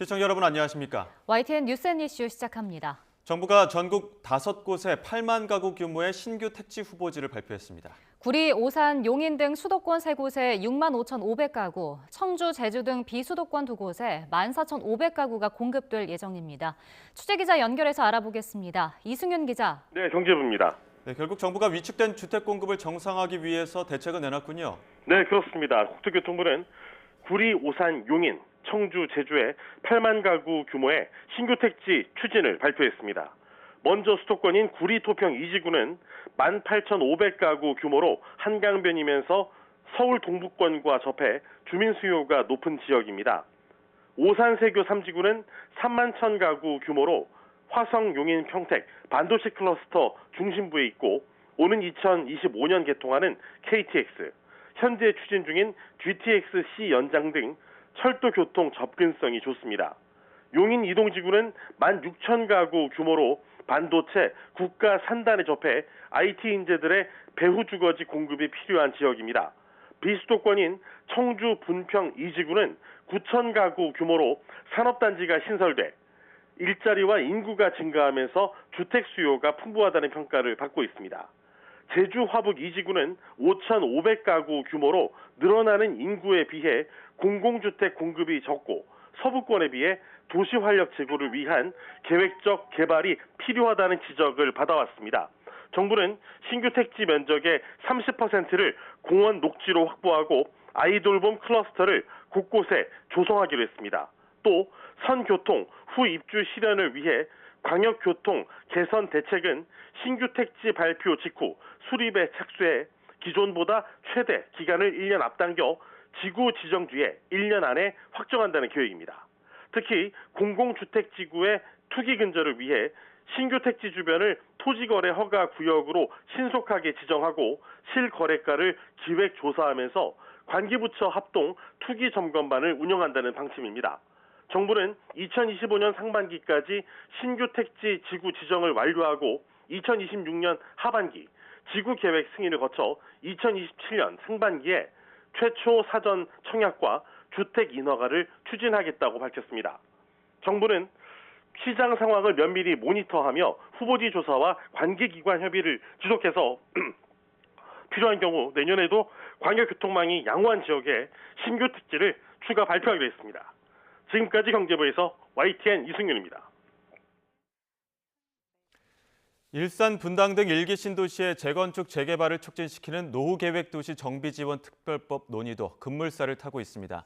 시청자 여러분 안녕하십니까? YTN 뉴스앤이슈 시작합니다. 정부가 전국 5곳에 8만 가구 규모의 신규 택지 후보지를 발표했습니다. 구리, 오산, 용인 등 수도권 3곳에 6만 5,500가구, 청주, 제주 등 비수도권 2곳에 14,500가구가 공급될 예정입니다. 취재기자 연결해서 알아보겠습니다. 이승윤 기자. 네, 경제부입니다. 네, 결국 정부가 위축된 주택 공급을 정상화하기 위해서 대책을 내놨군요. 네, 그렇습니다. 국토교통부는 구리, 오산, 용인, 청주, 제주에 8만 가구 규모의 신규 택지 추진을 발표했습니다. 먼저 수도권인 구리, 토평, 이지구는 18,500가구 규모로 한강변이면서 서울 동부권과 접해 주민 수요가 높은 지역입니다. 오산, 세교, 삼지구는 3만 1,000가구 규모로 화성, 용인, 평택, 반도체 클러스터 중심부에 있고 오는 2025년 개통하는 KTX, 현재 추진 중인 GTX-C 연장 등 철도 교통 접근성이 좋습니다. 용인 이동지구는 16,000가구 규모로 반도체 국가 산단에 접해 IT 인재들의 배후 주거지 공급이 필요한 지역입니다. 비수도권인 청주 분평 이지구는 9,000가구 규모로 산업단지가 신설돼 일자리와 인구가 증가하면서 주택 수요가 풍부하다는 평가를 받고 있습니다. 제주 화북 이지구는 5,500가구 규모로 늘어나는 인구에 비해 공공주택 공급이 적고 서부권에 비해 도시 활력 제고를 위한 계획적 개발이 필요하다는 지적을 받아왔습니다. 정부는 신규 택지 면적의 30%를 공원 녹지로 확보하고 아이돌봄 클러스터를 곳곳에 조성하기로 했습니다. 또 선교통 후 입주 실현을 위해 광역교통 개선 대책은 신규 택지 발표 직후 수립에 착수해 기존보다 최대 기간을 1년 앞당겨 지구 지정 뒤에 1년 안에 확정한다는 계획입니다. 특히 공공주택지구의 투기 근절을 위해 신규 택지 주변을 토지거래 허가 구역으로 신속하게 지정하고 실거래가를 기획 조사하면서 관계부처 합동 투기 점검반을 운영한다는 방침입니다. 정부는 2025년 상반기까지 신규 택지 지구 지정을 완료하고 2026년 하반기 지구 계획 승인을 거쳐 2027년 상반기에 최초 사전 청약과 주택 인허가를 추진하겠다고 밝혔습니다. 정부는 시장 상황을 면밀히 모니터하며 후보지 조사와 관계기관 협의를 지속해서 필요한 경우 내년에도 광역교통망이 양호한 지역에 신규 택지를 추가 발표하기로 했습니다. 지금까지 경제부에서 YTN 이승윤입니다. 일산, 분당 등 일기 신도시의 재건축 재개발을 촉진시키는 노후계획도시 정비지원특별법 논의도 급물살을 타고 있습니다.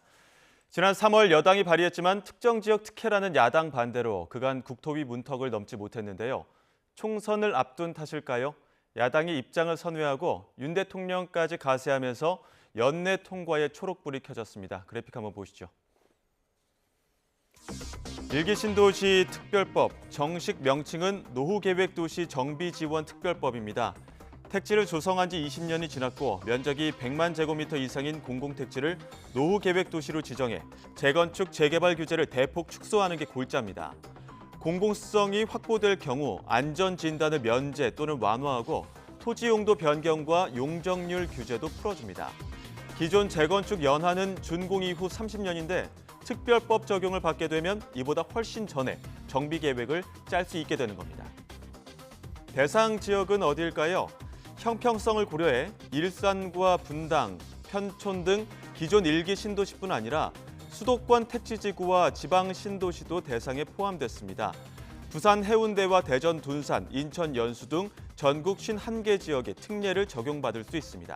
지난 3월 여당이 발의했지만 특정 지역 특혜라는 야당 반대로 그간 국토위 문턱을 넘지 못했는데요. 총선을 앞둔 탓일까요? 야당이 입장을 선회하고 윤 대통령까지 가세하면서 연내 통과에 초록불이 켜졌습니다. 그래픽 한번 보시죠. 일기 신도시 특별법, 정식 명칭은 노후계획도시 정비지원특별법입니다. 택지를 조성한 지 20년이 지났고 면적이 100만 제곱미터 이상인 공공택지를 노후계획도시로 지정해 재건축, 재개발 규제를 대폭 축소하는 게 골자입니다. 공공성이 확보될 경우 안전진단을 면제 또는 완화하고 토지용도 변경과 용적률 규제도 풀어줍니다. 기존 재건축 연한은 준공 이후 30년인데 특별법 적용을 받게 되면 이보다 훨씬 전에 정비 계획을 짤 수 있게 되는 겁니다. 대상 지역은 어디일까요? 형평성을 고려해 일산과 분당, 편촌 등 기존 일기 신도시뿐 아니라 수도권 택지지구와 지방 신도시도 대상에 포함됐습니다. 부산 해운대와 대전 둔산, 인천 연수 등 전국 51개 지역에 특례를 적용받을 수 있습니다.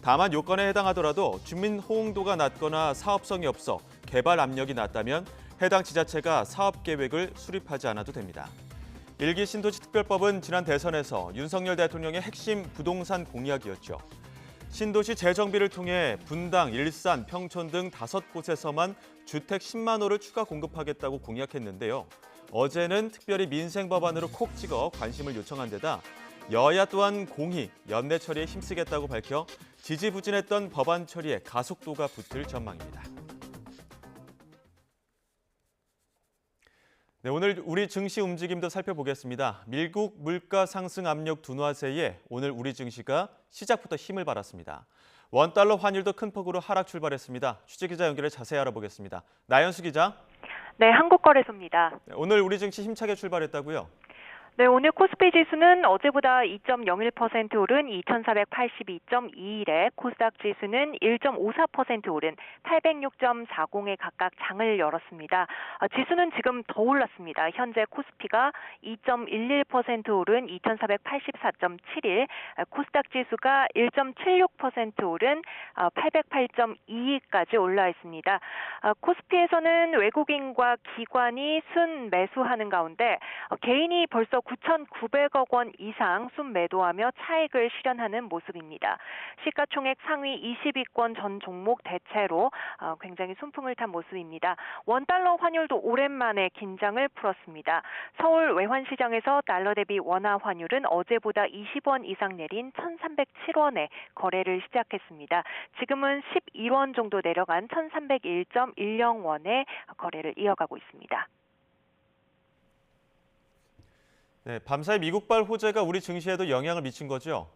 다만 요건에 해당하더라도 주민 호응도가 낮거나 사업성이 없어 개발 압력이 낮다면 해당 지자체가 사업 계획을 수립하지 않아도 됩니다. 일기 신도시 특별법은 지난 대선에서 윤석열 대통령의 핵심 부동산 공약이었죠. 신도시 재정비를 통해 분당, 일산, 평촌 등 5곳에서만 주택 10만 호를 추가 공급하겠다고 공약했는데요. 어제는 특별히 민생 법안으로 콕 찍어 관심을 요청한 데다 여야 또한 공히 연내 처리에 힘쓰겠다고 밝혀 지지부진했던 법안 처리에 가속도가 붙을 전망입니다. 네, 오늘 우리 증시 움직임도 살펴보겠습니다. 미국 물가 상승 압력 둔화세에 오늘 우리 증시가 시작부터 힘을 받았습니다. 원달러 환율도 큰 폭으로 하락 출발했습니다. 취재기자 연결해 자세히 알아보겠습니다. 나연수 기자. 네, 한국거래소입니다. 오늘 우리 증시 힘차게 출발했다고요? 네, 오늘 코스피 지수는 어제보다 2.01% 오른 2482.21에 코스닥 지수는 1.54% 오른 806.40에 각각 장을 열었습니다. 지수는 지금 더 올랐습니다. 현재 코스피가 2.11% 오른 2484.71, 코스닥 지수가 1.76% 오른 808.22까지 올라 있습니다. 코스피에서는 외국인과 기관이 순 매수하는 가운데 개인이 벌써 9,900억 원 이상 순매도하며 차익을 실현하는 모습입니다. 시가총액 상위 20위권 전 종목 대체로 굉장히 순풍을 탄 모습입니다. 원달러 환율도 오랜만에 긴장을 풀었습니다. 서울 외환시장에서 달러 대비 원화 환율은 어제보다 20원 이상 내린 1,307원에 거래를 시작했습니다. 지금은 11원 정도 내려간 1,301.10원에 거래를 이어가고 있습니다. 네, 밤사이 미국발 호재가 우리 증시에도 영향을 미친 거죠?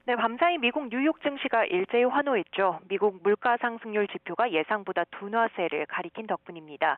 네, 밤사이 미국 뉴욕 증시가 일제히 환호했죠. 미국 물가 상승률 지표가 예상보다 둔화세를 가리킨 덕분입니다.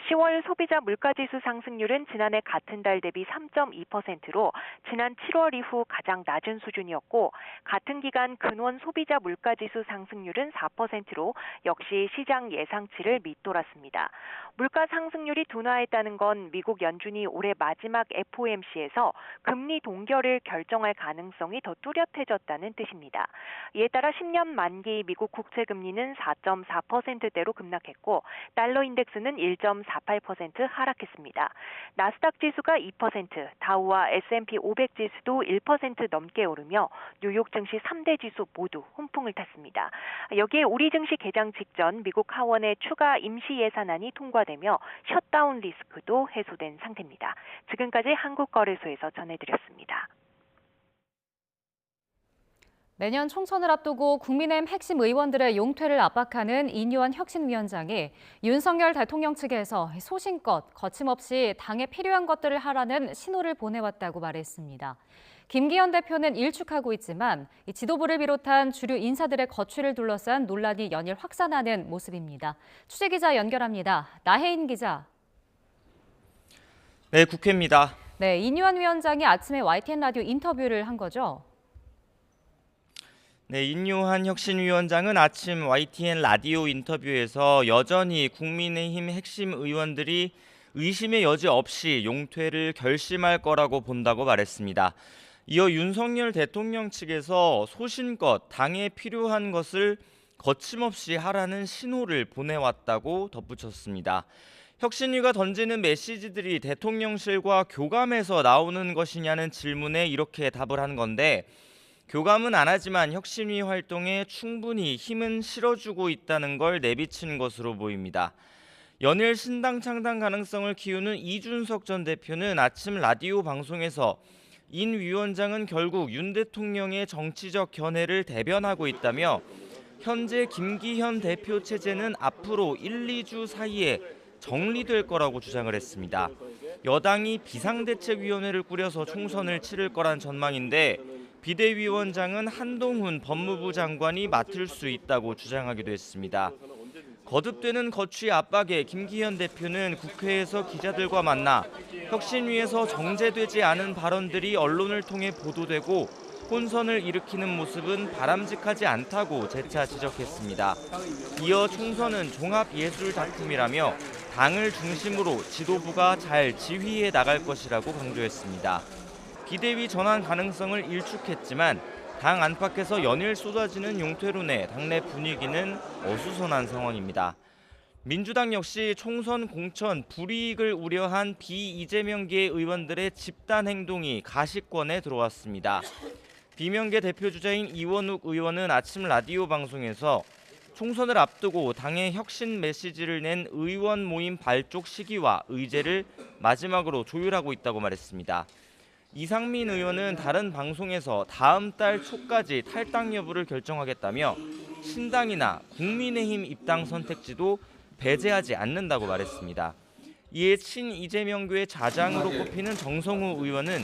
10월 소비자 물가지수 상승률은 지난해 같은 달 대비 3.2%로 지난 7월 이후 가장 낮은 수준이었고 같은 기간 근원 소비자 물가지수 상승률은 4%로 역시 시장 예상치를 밑돌았습니다. 물가 상승률이 둔화했다는 건 미국 연준이 올해 마지막 FOMC에서 금리 동결을 결정할 가능성이 더 뚜렷해졌다는 뜻입니다. 이에 따라 10년 만기 미국 국채 금리는 4.4%대로 급락했고 달러 인덱스는 1.48% 하락했습니다. 나스닥 지수가 2%, 다우와 S&P 500 지수도 1% 넘게 오르며 뉴욕 증시 3대 지수 모두 훈풍을 탔습니다. 여기에 우리 증시 개장 직전 미국 하원의 추가 임시 예산안이 통과되며 셧다운 리스크도 해소된 상태입니다. 지금까지 한국거래소에서 전해드렸습니다. 내년 총선을 앞두고 국민의힘 핵심 의원들의 용퇴를 압박하는 이뉴한 혁신위원장이 윤석열 대통령 측에서 소신껏 거침없이 당에 필요한 것들을 하라는 신호를 보내왔다고 말했습니다. 김기현 대표는 일축하고 있지만 지도부를 비롯한 주류 인사들의 거취를 둘러싼 논란이 연일 확산하는 모습입니다. 취재기자 연결합니다. 나혜인 기자. 네, 국회입니다. 네, 이뉴한 위원장이 아침에 YTN 라디오 인터뷰를 한 거죠? 네, 인유한 혁신위원장은 아침 YTN 라디오 인터뷰에서 여전히 국민의힘 핵심 의원들이 의심의 여지 없이 용퇴를 결심할 거라고 본다고 말했습니다. 이어 윤석열 대통령 측에서 소신껏 당에 필요한 것을 거침없이 하라는 신호를 보내왔다고 덧붙였습니다. 혁신위가 던지는 메시지들이 대통령실과 교감해서 나오는 것이냐는 질문에 이렇게 답을 한 건데 교감은 안 하지만 혁신위 활동에 충분히 힘은 실어주고 있다는 걸 내비친 것으로 보입니다. 연일 신당 창당 가능성을 키우는 이준석 전 대표는 아침 라디오 방송에서 인 위원장은 결국 윤 대통령의 정치적 견해를 대변하고 있다며 현재 김기현 대표 체제는 앞으로 1, 2주 사이에 정리될 거라고 주장을 했습니다. 여당이 비상대책위원회를 꾸려서 총선을 치를 거란 전망인데 비대위원장은 한동훈 법무부 장관이 맡을 수 있다고 주장하기도 했습니다. 거듭되는 거취 압박에 김기현 대표는 국회에서 기자들과 만나 혁신위에서 정제되지 않은 발언들이 언론을 통해 보도되고 혼선을 일으키는 모습은 바람직하지 않다고 재차 지적했습니다. 이어 총선은 종합예술 작품이라며 당을 중심으로 지도부가 잘 지휘해 나갈 것이라고 강조했습니다. 비대위 전환 가능성을 일축했지만 당 안팎에서 연일 쏟아지는 용퇴론에 당내 분위기는 어수선한 상황입니다. 민주당 역시 총선 공천 불이익을 우려한 비이재명계 의원들의 집단 행동이 가시권에 들어왔습니다. 비명계 대표주자인 이원욱 의원은 아침 라디오 방송에서 총선을 앞두고 당의 혁신 메시지를 낸 의원 모임 발족 시기와 의제를 마지막으로 조율하고 있다고 말했습니다. 이상민 의원은 다른 방송에서 다음 달 초까지 탈당 여부를 결정하겠다며 신당이나 국민의힘 입당 선택지도 배제하지 않는다고 말했습니다. 이에 친이재명교의 자장으로 꼽히는 정성우 의원은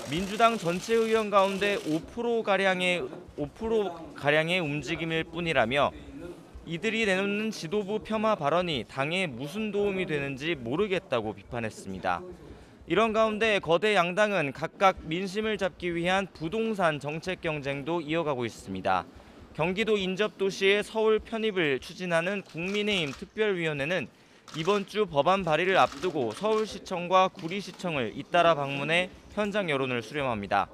민주당 전체 의원 가운데 5%가량의 움직임일 뿐이라며 이들이 내놓는 지도부 폄하 발언이 당에 무슨 도움이 되는지 모르겠다고 비판했습니다. 이런 가운데 거대 양당은 각각 민심을 잡기 위한 부동산 정책 경쟁도 이어가고 있습니다. 경기도 인접도시의 서울 편입을 추진하는 국민의힘 특별위원회는 이번 주 법안 발의를 앞두고 서울시청과 구리시청을 잇따라 방문해 현장 여론을 수렴합니다.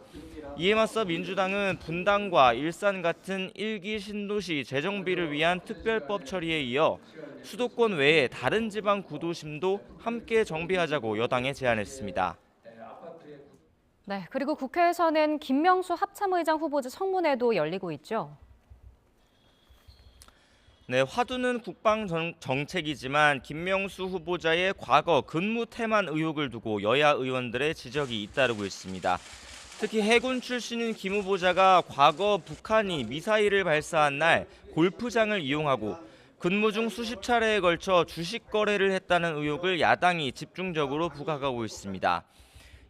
이에 맞서 민주당은 분당과 일산 같은 1기 신도시 재정비를 위한 특별법 처리에 이어 수도권 외에 다른 지방 구도심도 함께 정비하자고 여당에 제안했습니다. 네, 그리고 국회에서는 김명수 합참의장 후보자 청문회도 열리고 있죠. 네, 화두는 국방 정책이지만 김명수 후보자의 과거 근무 태만 의혹을 두고 여야 의원들의 지적이 잇따르고 있습니다. 특히 해군 출신인 김 후보자가 과거 북한이 미사일을 발사한 날 골프장을 이용하고 근무 중 수십 차례에 걸쳐 주식 거래를 했다는 의혹을 야당이 집중적으로 부각하고 있습니다.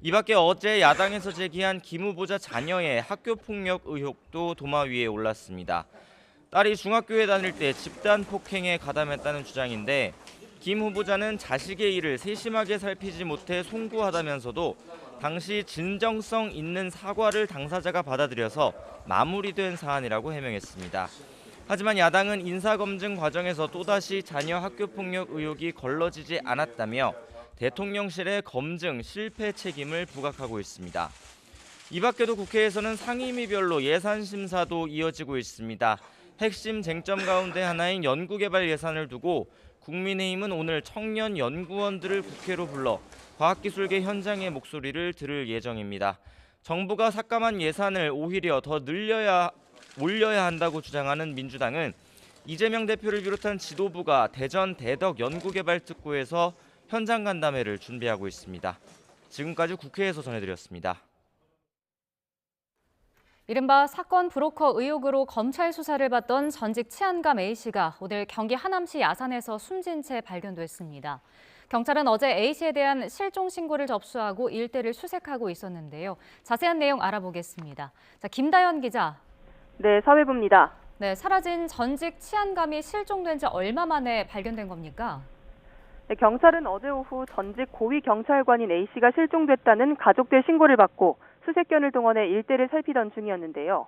이 밖에 어제 야당에서 제기한 김 후보자 자녀의 학교 폭력 의혹도 도마 위에 올랐습니다. 딸이 중학교에 다닐 때 집단 폭행에 가담했다는 주장인데 김 후보자는 자식의 일을 세심하게 살피지 못해 송구하다면서도 당시 진정성 있는 사과를 당사자가 받아들여서 마무리된 사안이라고 해명했습니다. 하지만 야당은 인사검증 과정에서 또다시 자녀 학교폭력 의혹이 걸러지지 않았다며 대통령실의 검증 실패 책임을 부각하고 있습니다. 이 밖에도 국회에서는 상임위별로 예산 심사도 이어지고 있습니다. 핵심 쟁점 가운데 하나인 연구개발 예산을 두고 국민의힘은 오늘 청년 연구원들을 국회로 불러 과학기술계 현장의 목소리를 들을 예정입니다. 정부가 삭감한 예산을 오히려 더 올려야 한다고 주장하는 민주당은 이재명 대표를 비롯한 지도부가 대전 대덕 연구개발특구에서 현장 간담회를 준비하고 있습니다. 지금까지 국회에서 전해드렸습니다. 이른바 사건 브로커 의혹으로 검찰 수사를 받던 전직 치안감 A씨가 오늘 경기 하남시 야산에서 숨진 채 발견됐습니다. 경찰은 어제 A씨에 대한 실종 신고를 접수하고 일대를 수색하고 있었는데요. 자세한 내용 알아보겠습니다. 자, 김다연 기자. 네, 사회부입니다. 네, 사라진 전직 치안감이 실종된 지 얼마 만에 발견된 겁니까? 네, 경찰은 어제 오후 전직 고위 경찰관인 A씨가 실종됐다는 가족들 신고를 받고 수색견을 동원해 일대를 살피던 중이었는데요.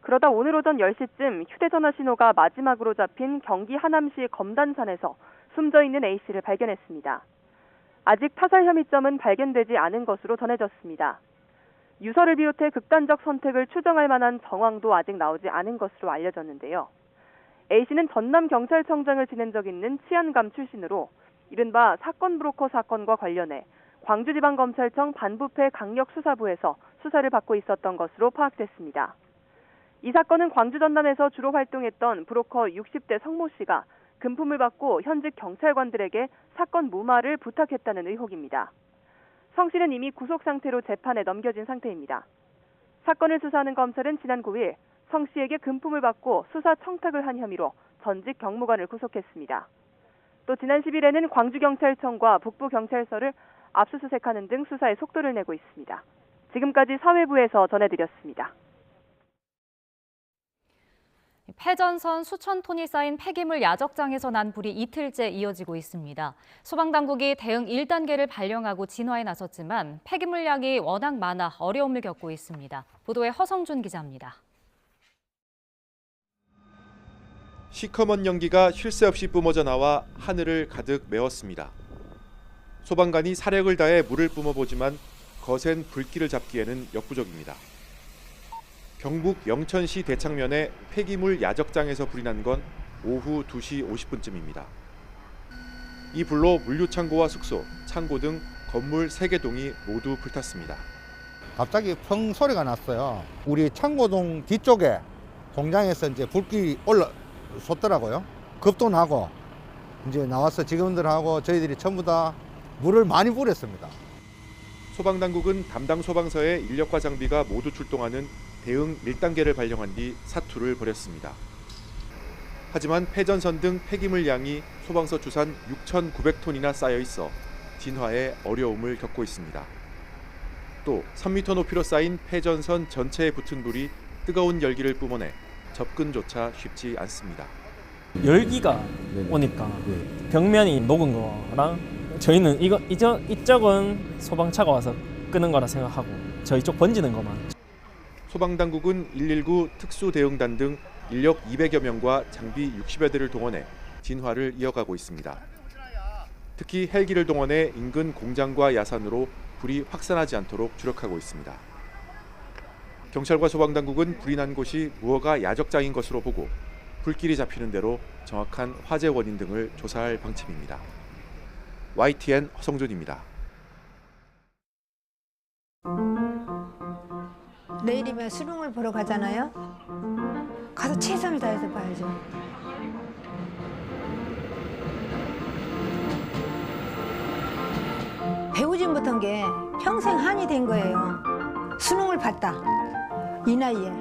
그러다 오늘 오전 10시쯤 휴대전화 신호가 마지막으로 잡힌 경기 하남시 검단산에서 숨져 있는 A씨를 발견했습니다. 아직 타살 혐의점은 발견되지 않은 것으로 전해졌습니다. 유서를 비롯해 극단적 선택을 추정할 만한 정황도 아직 나오지 않은 것으로 알려졌는데요. A씨는 전남경찰청장을 지낸 적 있는 치안감 출신으로 이른바 사건 브로커 사건과 관련해 광주지방검찰청 반부패 강력수사부에서 수사를 받고 있었던 것으로 파악됐습니다. 이 사건은 광주 전남에서 주로 활동했던 브로커 60대 성모 씨가 금품을 받고 현직 경찰관들에게 사건 무마를 부탁했다는 의혹입니다. 성 씨는 이미 구속 상태로 재판에 넘겨진 상태입니다. 사건을 수사하는 검찰은 지난 9일 성 씨에게 금품을 받고 수사 청탁을 한 혐의로 전직 경무관을 구속했습니다. 또 지난 10일에는 광주경찰청과 북부경찰서를 압수수색하는 등 수사에 속도를 내고 있습니다. 지금까지 사회부에서 전해드렸습니다. 패전선 수천 톤이 쌓인 폐기물 야적장에서 난 불이 이틀째 이어지고 있습니다. 소방당국이 대응 1단계를 발령하고 진화에 나섰지만 폐기물량이 워낙 많아 어려움을 겪고 있습니다. 보도에 허성준 기자입니다. 시커먼 연기가 쉴 새 없이 뿜어져 나와 하늘을 가득 메웠습니다. 소방관이 사력을 다해 물을 뿜어보지만 거센 불길을 잡기에는 역부족입니다. 경북 영천시 대창면의 폐기물 야적장에서 불이 난 건 오후 2시 50분쯤입니다. 이 불로 물류창고와 숙소, 창고 등 건물 3개 동이 모두 불탔습니다. 갑자기 펑 소리가 났어요. 우리 창고동 뒤쪽에 공장에서 이제 불길이 올라섰더라고요. 급도나고 이제 나와서 직원들하고 저희들이 전부 다 물을 많이 뿌렸습니다. 소방당국은 담당 소방서의 인력과 장비가 모두 출동하는 대응 1단계를 발령한 뒤 사투를 벌였습니다. 하지만 폐전선 등 폐기물 양이 소방서 주산 6,900톤이나 쌓여 있어 진화에 어려움을 겪고 있습니다. 또 3m 높이로 쌓인 폐전선 전체에 붙은 불이 뜨거운 열기를 뿜어내 접근조차 쉽지 않습니다. 열기가 오니까 벽면이 녹은 거랑 저희는 이쪽은 소방차가 와서 끄는 거라 생각하고 저희 쪽 번지는 것만. 소방당국은 119 특수대응단 등 인력 200여 명과 장비 60여 대를 동원해 진화를 이어가고 있습니다. 특히 헬기를 동원해 인근 공장과 야산으로 불이 확산하지 않도록 주력하고 있습니다. 경찰과 소방당국은 불이 난 곳이 무허가 야적장인 것으로 보고 불길이 잡히는 대로 정확한 화재 원인 등을 조사할 방침입니다. YTN 허성준입니다. 내일이면 수능을 보러 가잖아요. 가서 최선을 다해서 봐야죠. 배우지 못한 게 평생 한이 된 거예요. 수능을 봤다. 이 나이에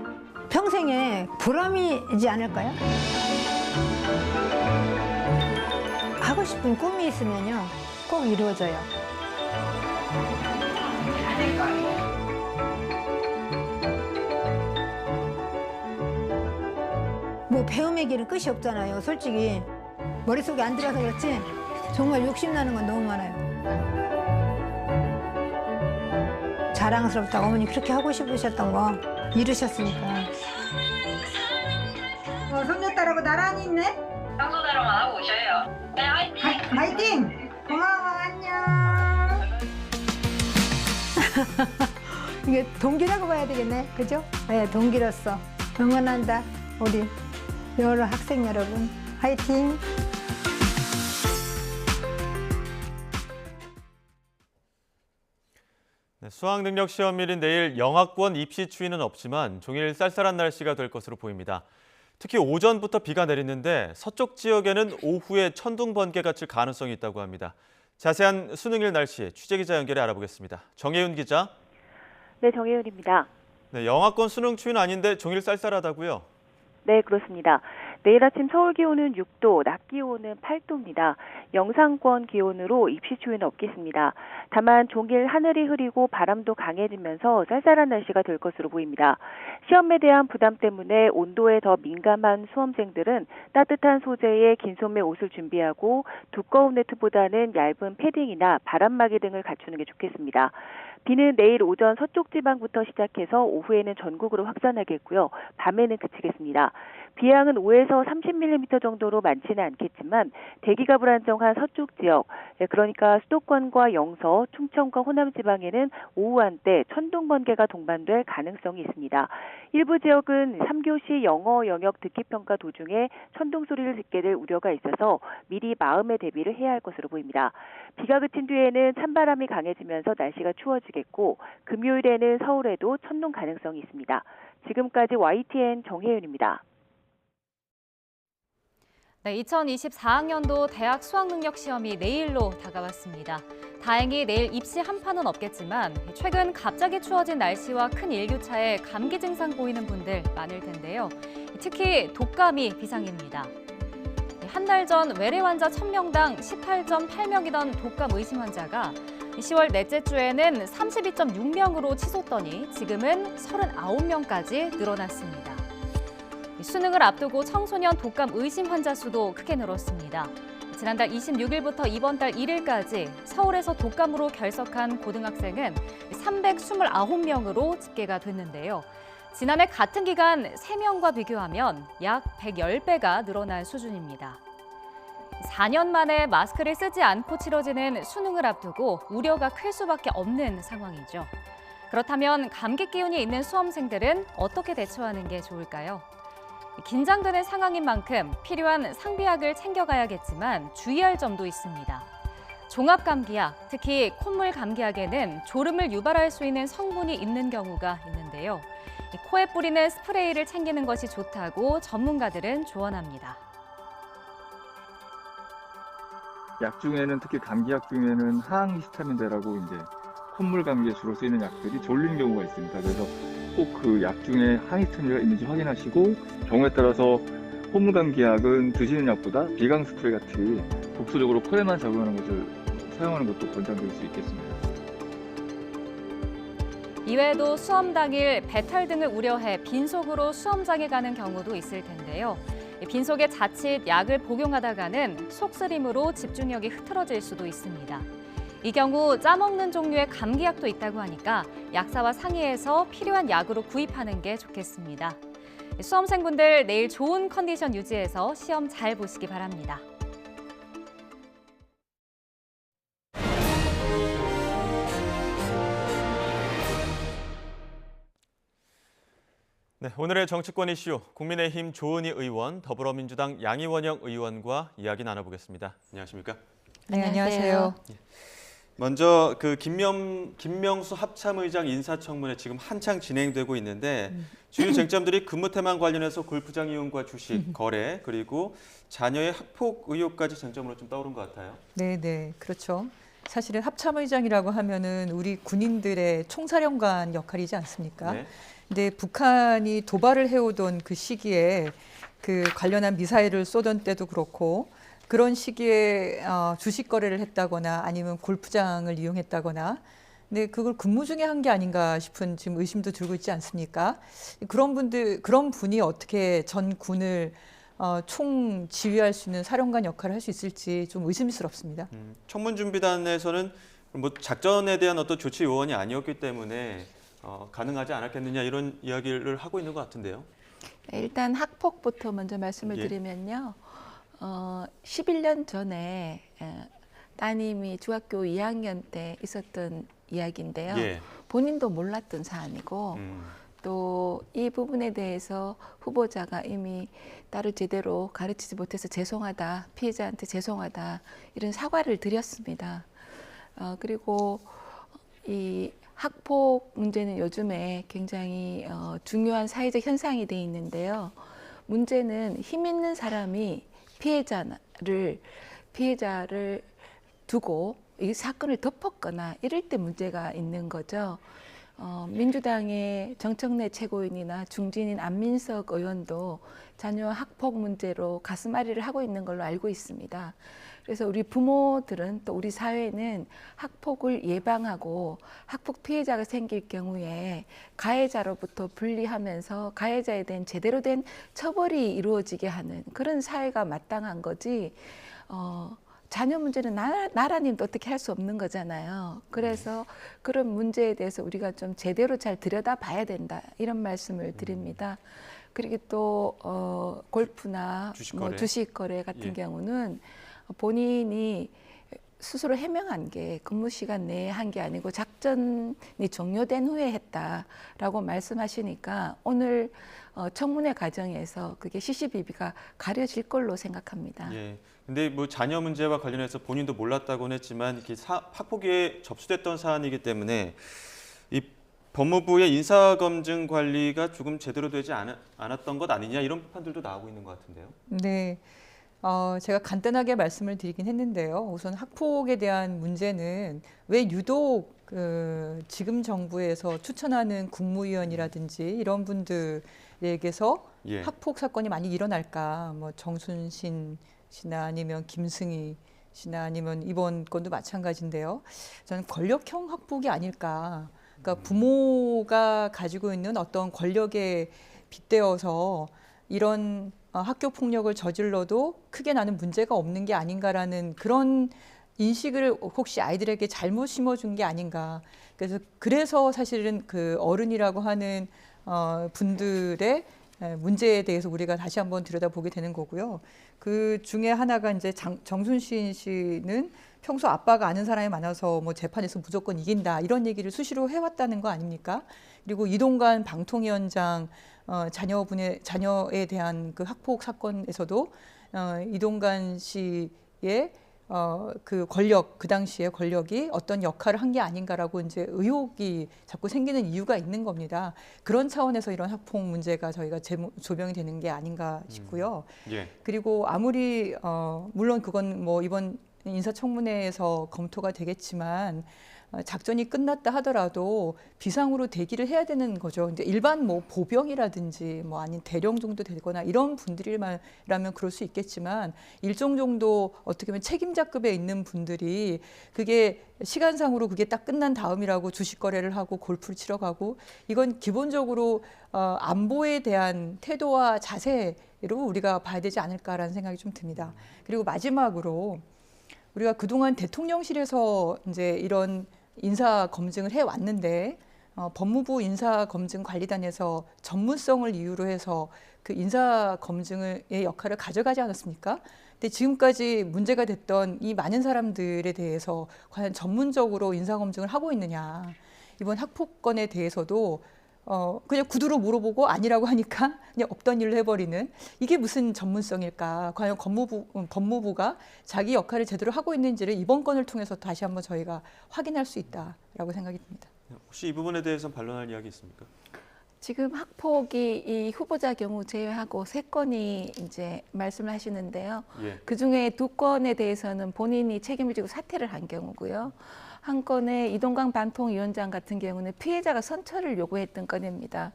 평생에 보람이지 않을까요? 하고 싶은 꿈이 있으면요, 꼭 이루어져요. 뭐 배움의 길은 끝이 없잖아요. 솔직히 머릿속에 안 들어서 그렇지 정말 욕심나는 건 너무 많아요. 자랑스럽다. 어머니 그렇게 하고 싶으셨던 거 이루셨으니까. 손녀딸하고 나란히 있네? 상소대로만 하고 오셔요. 네, 화이팅! 화이팅! 고마워, 안녕. 이게 동기라고 봐야 되겠네, 그죠? 네, 동기로서 응원한다. 우리 여러 학생 여러분, 화이팅! 수학능력 시험일인 내일 영하권 입시 추위는 없지만 종일 쌀쌀한 날씨가 될 것으로 보입니다. 특히 오전부터 비가 내리는데 서쪽 지역에는 오후에 천둥 번개가 칠 가능성이 있다고 합니다. 자세한 수능일 날씨 취재기자 연결해 알아보겠습니다. 정혜윤 기자. 네, 정혜윤입니다. 네, 영하권 수능 추위는 아닌데 종일 쌀쌀하다고요? 네, 그렇습니다. 내일 아침 서울 기온은 6도, 낮 기온은 8도입니다. 영상권 기온으로 입시 추위는 없겠습니다. 다만 종일 하늘이 흐리고 바람도 강해지면서 쌀쌀한 날씨가 될 것으로 보입니다. 시험에 대한 부담 때문에 온도에 더 민감한 수험생들은 따뜻한 소재의 긴 소매 옷을 준비하고 두꺼운 니트보다는 얇은 패딩이나 바람막이 등을 갖추는 게 좋겠습니다. 비는 내일 오전 서쪽 지방부터 시작해서 오후에는 전국으로 확산하겠고요. 밤에는 그치겠습니다. 비양은 5에서 30mm 정도로 많지는 않겠지만 대기가 불안정한 서쪽 지역, 그러니까 수도권과 영서, 충청과 호남 지방에는 오후 한때 천둥 번개가 동반될 가능성이 있습니다. 일부 지역은 3교시 영어 영역 듣기 평가 도중에 천둥 소리를 듣게 될 우려가 있어서 미리 마음의 대비를 해야 할 것으로 보입니다. 비가 그친 뒤에는 찬바람이 강해지면서 날씨가 추워지겠고 금요일에는 서울에도 천둥 가능성이 있습니다. 지금까지 YTN 정혜윤입니다. 네, 2024학년도 대학 수학능력 시험이 내일로 다가왔습니다. 다행히 내일 입시 한파는 없겠지만 최근 갑자기 추워진 날씨와 큰 일교차에 감기 증상 보이는 분들 많을 텐데요. 특히 독감이 비상입니다. 한 달 전 외래 환자 1000명당 18.8명이던 독감 의심 환자가 10월 넷째 주에는 32.6명으로 치솟더니 지금은 39명까지 늘어났습니다. 수능을 앞두고 청소년 독감 의심 환자 수도 크게 늘었습니다. 지난달 26일부터 이번 달 1일까지 서울에서 독감으로 결석한 고등학생은 329명으로 집계가 됐는데요. 지난해 같은 기간 3명과 비교하면 약 110배가 늘어난 수준입니다. 4년 만에 마스크를 쓰지 않고 치러지는 수능을 앞두고 우려가 클 수밖에 없는 상황이죠. 그렇다면 감기 기운이 있는 수험생들은 어떻게 대처하는 게 좋을까요? 긴장되는 상황인 만큼 필요한 상비약을 챙겨가야겠지만 주의할 점도 있습니다. 종합감기약, 특히 콧물 감기약에는 졸음을 유발할 수 있는 성분이 있는 경우가 있는데요. 코에 뿌리는 스프레이를 챙기는 것이 좋다고 전문가들은 조언합니다. 약 중에는 특히 감기약 중에는 항히스타민제라고 이제 콧물 감기에 주로 쓰이는 약들이 졸린 경우가 있습니다. 그래서 꼭 그 약 중에 항히스타민제가 있는지 확인하시고 경우에 따라서 콧물 감기약은 드시는 약보다 비강 스프레이 같이 독소적으로 코에만 작용하는 것을 사용하는 것도 권장될 수 있겠습니다. 이외에도 수험 당일 배탈 등을 우려해 빈속으로 수험장에 가는 경우도 있을 텐데요. 빈속에 자칫 약을 복용하다가는 속쓰림으로 집중력이 흐트러질 수도 있습니다. 이 경우 짜먹는 종류의 감기약도 있다고 하니까 약사와 상의해서 필요한 약으로 구입하는 게 좋겠습니다. 수험생분들 내일 좋은 컨디션 유지해서 시험 잘 보시기 바랍니다. 네, 오늘의 정치권 이슈 국민의힘 조은희 의원, 더불어민주당 양이원영 의원과 이야기 나눠보겠습니다. 안녕하십니까? 네, 안녕하세요. 먼저 그 김명수 합참의장 인사청문회 지금 한창 진행되고 있는데 주요 쟁점들이 근무태만 관련해서 골프장 이용과 주식, 거래, 그리고 자녀의 학폭 의혹까지 쟁점으로 좀 떠오른 것 같아요. 네, 그렇죠. 사실은 합참의장이라고 하면은 우리 군인들의 총사령관 역할이지 않습니까? 네. 근데 북한이 도발을 해오던 그 시기에 그 관련한 미사일을 쏘던 때도 그렇고 그런 시기에 주식 거래를 했다거나 아니면 골프장을 이용했다거나 근데 그걸 근무 중에 한 게 아닌가 싶은 지금 의심도 들고 있지 않습니까? 그런 분이 어떻게 전 군을 총 지휘할 수 있는 사령관 역할을 할 수 있을지 좀 의심스럽습니다. 청문준비단에서는 뭐 작전에 대한 어떤 조치 요원이 아니었기 때문에 가능하지 않았겠느냐 이런 이야기를 하고 있는 것 같은데요. 일단 학폭부터 먼저 말씀을 드리면요. 11년 전에 따님이 중학교 2학년 때 있었던 이야기인데요. 본인도 몰랐던 사안이고 또 이 부분에 대해서 후보자가 이미 딸을 제대로 가르치지 못해서 죄송하다, 피해자한테 죄송하다 이런 사과를 드렸습니다. 그리고 이 학폭 문제는 요즘에 굉장히 중요한 사회적 현상이 돼 있는데요. 문제는 힘 있는 사람이 피해자를 두고 이 사건을 덮었거나 이럴 때 문제가 있는 거죠. 민주당의 정청래 최고위원이나 중진인 안민석 의원도 자녀 학폭 문제로 가슴앓이를 하고 있는 걸로 알고 있습니다. 그래서 우리 부모들은 또 우리 사회는 학폭을 예방하고 학폭 피해자가 생길 경우에 가해자로부터 분리하면서 가해자에 대한 제대로 된 처벌이 이루어지게 하는 그런 사회가 마땅한 거지 자녀 문제는 나라님도 어떻게 할 수 없는 거잖아요. 그래서 그런 문제에 대해서 우리가 좀 제대로 잘 들여다봐야 된다 이런 말씀을 드립니다. 그리고 또 골프나 주식 거래 같은 경우는 본인이 스스로 해명한 게 근무 시간 내에 한 게 아니고 작전이 종료된 후에 했다라고 말씀하시니까 오늘 청문회 과정에서 그게 CCTV가 가려질 걸로 생각합니다. 근데 뭐 자녀 문제와 관련해서 본인도 몰랐다고는 했지만 이렇게 학폭에 접수됐던 사안이기 때문에 이 법무부의 인사검증 관리가 조금 제대로 되지 않았던 것 아니냐 이런 비판들도 나오고 있는 것 같은데요. 네. 제가 간단하게 말씀을 드리긴 했는데요. 우선 학폭에 대한 문제는 왜 유독 지금 정부에서 추천하는 국무위원이라든지 이런 분들에게서 학폭 사건이 많이 일어날까? 뭐 정순신 씨나 아니면 김승희 씨나 아니면 이번 건도 마찬가지인데요. 저는 권력형 학폭이 아닐까. 그러니까 부모가 가지고 있는 어떤 권력에 빗대어서 이런 학교 폭력을 저질러도 크게 나는 문제가 없는 게 아닌가라는 그런 인식을 혹시 아이들에게 잘못 심어준 게 아닌가. 그래서 사실은 그 어른이라고 하는 분들의 문제에 대해서 우리가 다시 한번 들여다보게 되는 거고요. 그 중에 하나가 이제 정순신 씨는 평소 아빠가 아는 사람이 많아서 뭐 재판에서 무조건 이긴다 이런 얘기를 수시로 해왔다는 거 아닙니까? 그리고 이동관 방통위원장 자녀에 대한 그 학폭 사건에서도 이동관 씨의 그 권력, 그 당시의 권력이 어떤 역할을 한 게 아닌가라고 이제 의혹이 자꾸 생기는 이유가 있는 겁니다. 그런 차원에서 이런 학폭 문제가 저희가 조명이 되는 게 아닌가 싶고요. 그리고 아무리 물론 그건 뭐 이번 인사청문회에서 검토가 되겠지만 작전이 끝났다 하더라도 비상으로 대기를 해야 되는 거죠. 근데 일반 뭐 보병이라든지 뭐 아닌 대령 정도 되거나 이런 분들이라면 그럴 수 있겠지만 일정 정도 어떻게 보면 책임자급에 있는 분들이 그게 시간상으로 그게 딱 끝난 다음이라고 주식 거래를 하고 골프를 치러 가고 이건 기본적으로 안보에 대한 태도와 자세에 우리가 봐야 되지 않을까라는 생각이 좀 듭니다. 그리고 마지막으로 우리가 그동안 대통령실에서 이제 이런 인사 검증을 해 왔는데 법무부 인사검증관리단에서 전문성을 이유로 해서 그 인사검증의 역할을 가져가지 않았습니까? 근데 지금까지 문제가 됐던 이 많은 사람들에 대해서 과연 전문적으로 인사검증을 하고 있느냐. 이번 학폭건에 대해서도 그냥 구두로 물어보고 아니라고 하니까 그냥 없던 일을 해버리는 이게 무슨 전문성일까? 과연 법무부가 자기 역할을 제대로 하고 있는지를 이번 건을 통해서 다시 한번 저희가 확인할 수 있다라고 생각이 듭니다. 혹시 이 부분에 대해서 반론할 이야기 있습니까? 지금 학폭이 이 후보자 경우 제외하고 3건이 이제 말씀을 하시는데요. 예. 그중에 2건에 대해서는 본인이 책임을 지고 사퇴를 한 경우고요. 한 건의 이동관 방통위원장 같은 경우는 피해자가 선처를 요구했던 건입니다.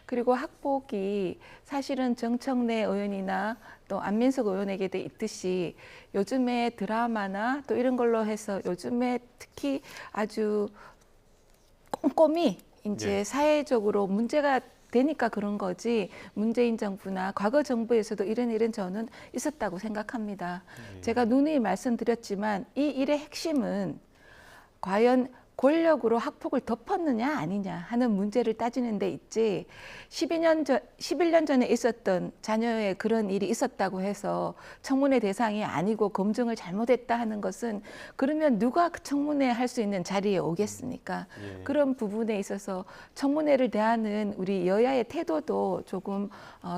그리고 학폭이 사실은 정청래 의원이나 또 안민석 의원에게도 있듯이 요즘에 드라마나 또 이런 걸로 해서 요즘에 특히 아주 꼼꼼히 이제 사회적으로 문제가 되니까 그런 거지 문재인 정부나 과거 정부에서도 이런 일은 저는 있었다고 생각합니다. 제가 누누이 말씀드렸지만 이 일의 핵심은 과연 권력으로 학폭을 덮었느냐 아니냐 하는 문제를 따지는 데 있지 11년 전에 있었던 자녀의 그런 일이 있었다고 해서 청문회 대상이 아니고 검증을 잘못했다 하는 것은 그러면 누가 그 청문회 할 수 있는 자리에 오겠습니까? 그런 부분에 있어서 청문회를 대하는 우리 여야의 태도도 조금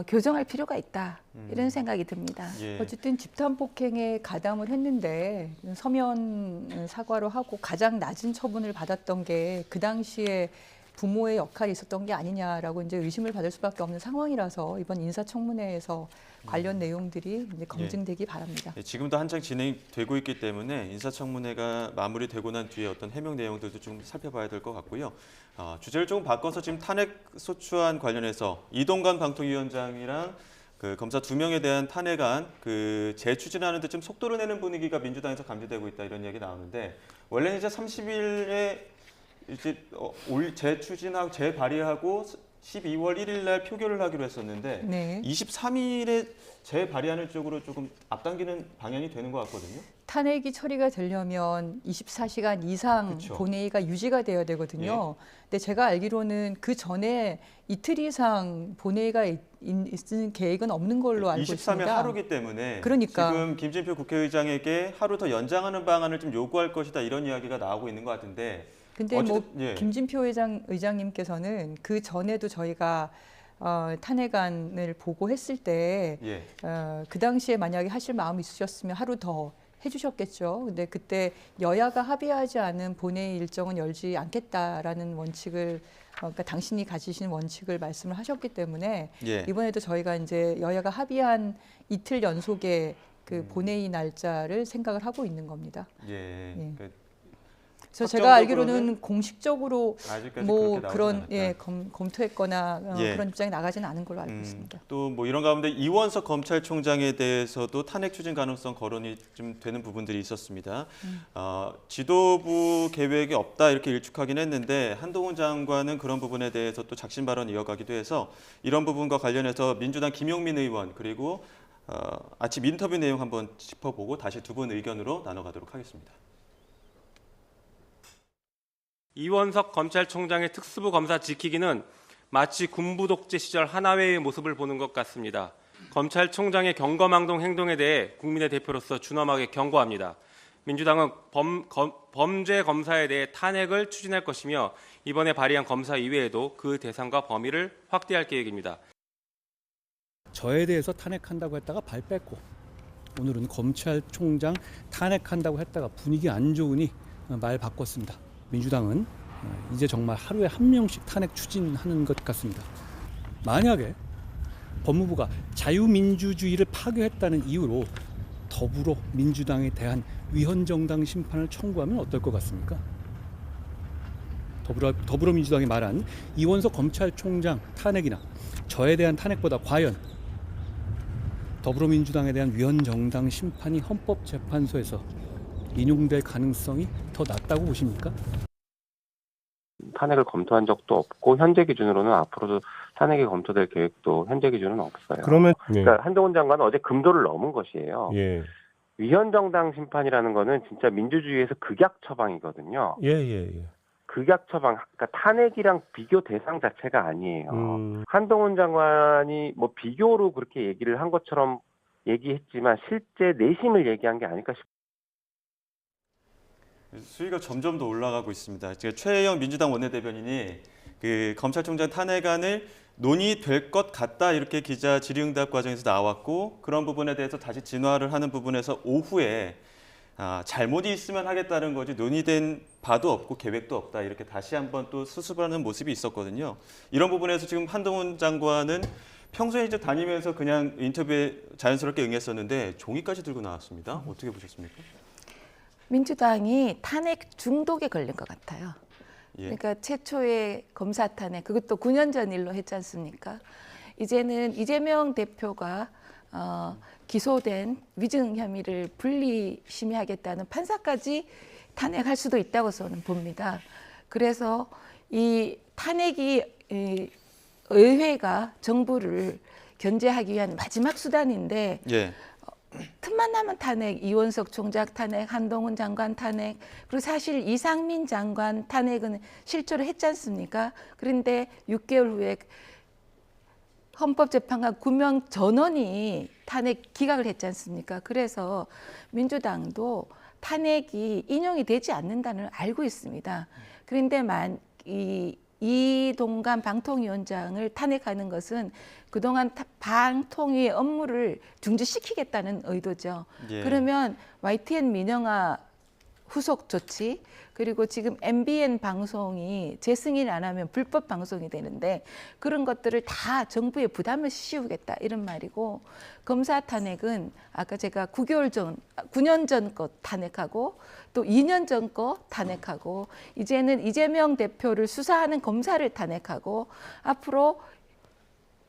교정할 필요가 있다. 이런 생각이 듭니다. 어쨌든 집단 폭행에 가담을 했는데 서면 사과로 하고 가장 낮은 처분을 받았던 게 그 당시에 부모의 역할이 있었던 게 아니냐라고 이제 의심을 받을 수밖에 없는 상황이라서 이번 인사청문회에서 관련 내용들이 이제 검증되기 바랍니다. 지금도 한창 진행되고 있기 때문에 인사청문회가 마무리되고 난 뒤에 어떤 해명 내용들도 좀 살펴봐야 될 것 같고요. 주제를 조금 바꿔서 지금 탄핵 소추안 관련해서 이동관 방통위원장이랑 그 검사 2명에 대한 탄핵안 재추진하는 데 좀 속도를 내는 분위기가 민주당에서 감지되고 있다 이런 이야기 나오는데 원래는 이제 30일에 이제 재추진하고 재발의하고 12월 1일 날 표결을 하기로 했었는데 23일에 재발의하는 쪽으로 조금 앞당기는 방향이 되는 것 같거든요. 탄핵이 처리가 되려면 24시간 이상 본회의가 유지가 되어야 되거든요. 근데 제가 알기로는 그 전에 이틀 이상 본회의가 있는 계획은 없는 걸로 알고 있습니다. 23일 하루기 때문에 그러니까. 지금 김진표 국회의장에게 하루 더 연장하는 방안을 좀 요구할 것이다 이런 이야기가 나오고 있는 것 같은데 근데 김진표 의장님께서는 그 전에도 저희가 탄핵안을 보고했을 때 그 당시에 만약에 하실 마음이 있으셨으면 하루 더 해주셨겠죠. 근데 그때 여야가 합의하지 않은 본회의 일정은 열지 않겠다라는 원칙을 그러니까 당신이 가지신 원칙을 말씀을 하셨기 때문에 이번에도 저희가 이제 여야가 합의한 이틀 연속의 그 본회의 날짜를 생각을 하고 있는 겁니다. 그래서 제가 알기로는 공식적으로 뭐 그런 검토했거나 그런 입장이 나가지는 않은 걸로 알고 있습니다. 또 뭐 이런 가운데 이원석 검찰총장에 대해서도 탄핵 추진 가능성 거론이 좀 되는 부분들이 있었습니다. 지도부 계획이 없다 이렇게 일축하긴 했는데 한동훈 장관은 그런 부분에 대해서 또 작심 발언 이어가기도 해서 이런 부분과 관련해서 민주당 김용민 의원 그리고 아침 인터뷰 내용 한번 짚어보고 다시 두 분 의견으로 나눠가도록 하겠습니다. 이원석 검찰총장의 특수부 검사 지키기는 마치 군부 독재 시절 하나회의 모습을 보는 것 같습니다. 검찰총장의 경거망동 행동에 대해 국민의 대표로서 준엄하게 경고합니다. 민주당은 범죄 검사에 대해 탄핵을 추진할 것이며 이번에 발의한 검사 이외에도 그 대상과 범위를 확대할 계획입니다. 저에 대해서 탄핵한다고 했다가 발 뺐고 오늘은 검찰총장 탄핵한다고 했다가 분위기 안 좋으니 말 바꿨습니다. 민주당은 이제 정말 하루에 한 명씩 탄핵 추진하는 것 같습니다. 만약에 법무부가 자유민주주의를 파괴했다는 이유로 더불어민주당에 대한 위헌정당 심판을 청구하면 어떨 것 같습니까? 더불어민주당이 말한 이원석 검찰총장 탄핵이나 저에 대한 탄핵보다 과연 더불어민주당에 대한 위헌정당 심판이 헌법재판소에서 인용될 가능성이 더 낮다고 보십니까? 탄핵을 검토한 적도 없고 현재 기준으로는 앞으로도 탄핵이 검토될 계획도 현재 기준은 없어요. 그러면 그러니까 한동훈 장관은 어제 금도를 넘은 것이에요. 예. 위헌정당 심판이라는 거는 진짜 민주주의에서 극약 처방이거든요. 예. 극약 처방, 그러니까 탄핵이랑 비교 대상 자체가 아니에요. 한동훈 장관이 뭐 비교로 그렇게 얘기를 한 것처럼 얘기했지만 실제 내심을 얘기한 게 아닐까 싶어요. 수위가 점점 더 올라가고 있습니다. 지금 최혜영 민주당 원내대변인이 그 검찰총장 탄핵안을 논의될 것 같다 이렇게 기자 질의응답 과정에서 나왔고 그런 부분에 대해서 다시 진화를 하는 부분에서 오후에 잘못이 있으면 하겠다는 거지 논의된 바도 없고 계획도 없다 이렇게 다시 한번 또 수습하는 모습이 있었거든요. 이런 부분에서 지금 한동훈 장관은 평소에 이제 다니면서 그냥 인터뷰에 자연스럽게 응했었는데 종이까지 들고 나왔습니다. 어떻게 보셨습니까? 민주당이 탄핵 중독에 걸린 것 같아요. 예. 그러니까 최초의 검사 탄핵, 그것도 9년 전 일로 했지 않습니까? 이제는 이재명 대표가 기소된 위증 혐의를 분리심의하겠다는 판사까지 탄핵할 수도 있다고 저는 봅니다. 그래서 이 탄핵이 의회가 정부를 견제하기 위한 마지막 수단인데 예. 틈만 나면 탄핵, 이원석 총장 탄핵, 한동훈 장관 탄핵, 그리고 사실 이상민 장관 탄핵은 실제로 했지 않습니까? 그런데 6개월 후에 헌법재판관 9명 전원이 탄핵 기각을 했지 않습니까? 그래서 민주당도 탄핵이 인용이 되지 않는다는 걸 알고 있습니다. 그런데 이동관 방통위원장을 탄핵하는 것은 그동안 방통위의 업무를 중지시키겠다는 의도죠. 예. 그러면 YTN 민영화 후속 조치, 그리고 지금 MBN 방송이 재승인 안 하면 불법 방송이 되는데 그런 것들을 다 정부에 부담을 씌우겠다 이런 말이고, 검사 탄핵은 아까 제가 9년 전 거 탄핵하고 또 2년 전 거 탄핵하고 이제는 이재명 대표를 수사하는 검사를 탄핵하고 앞으로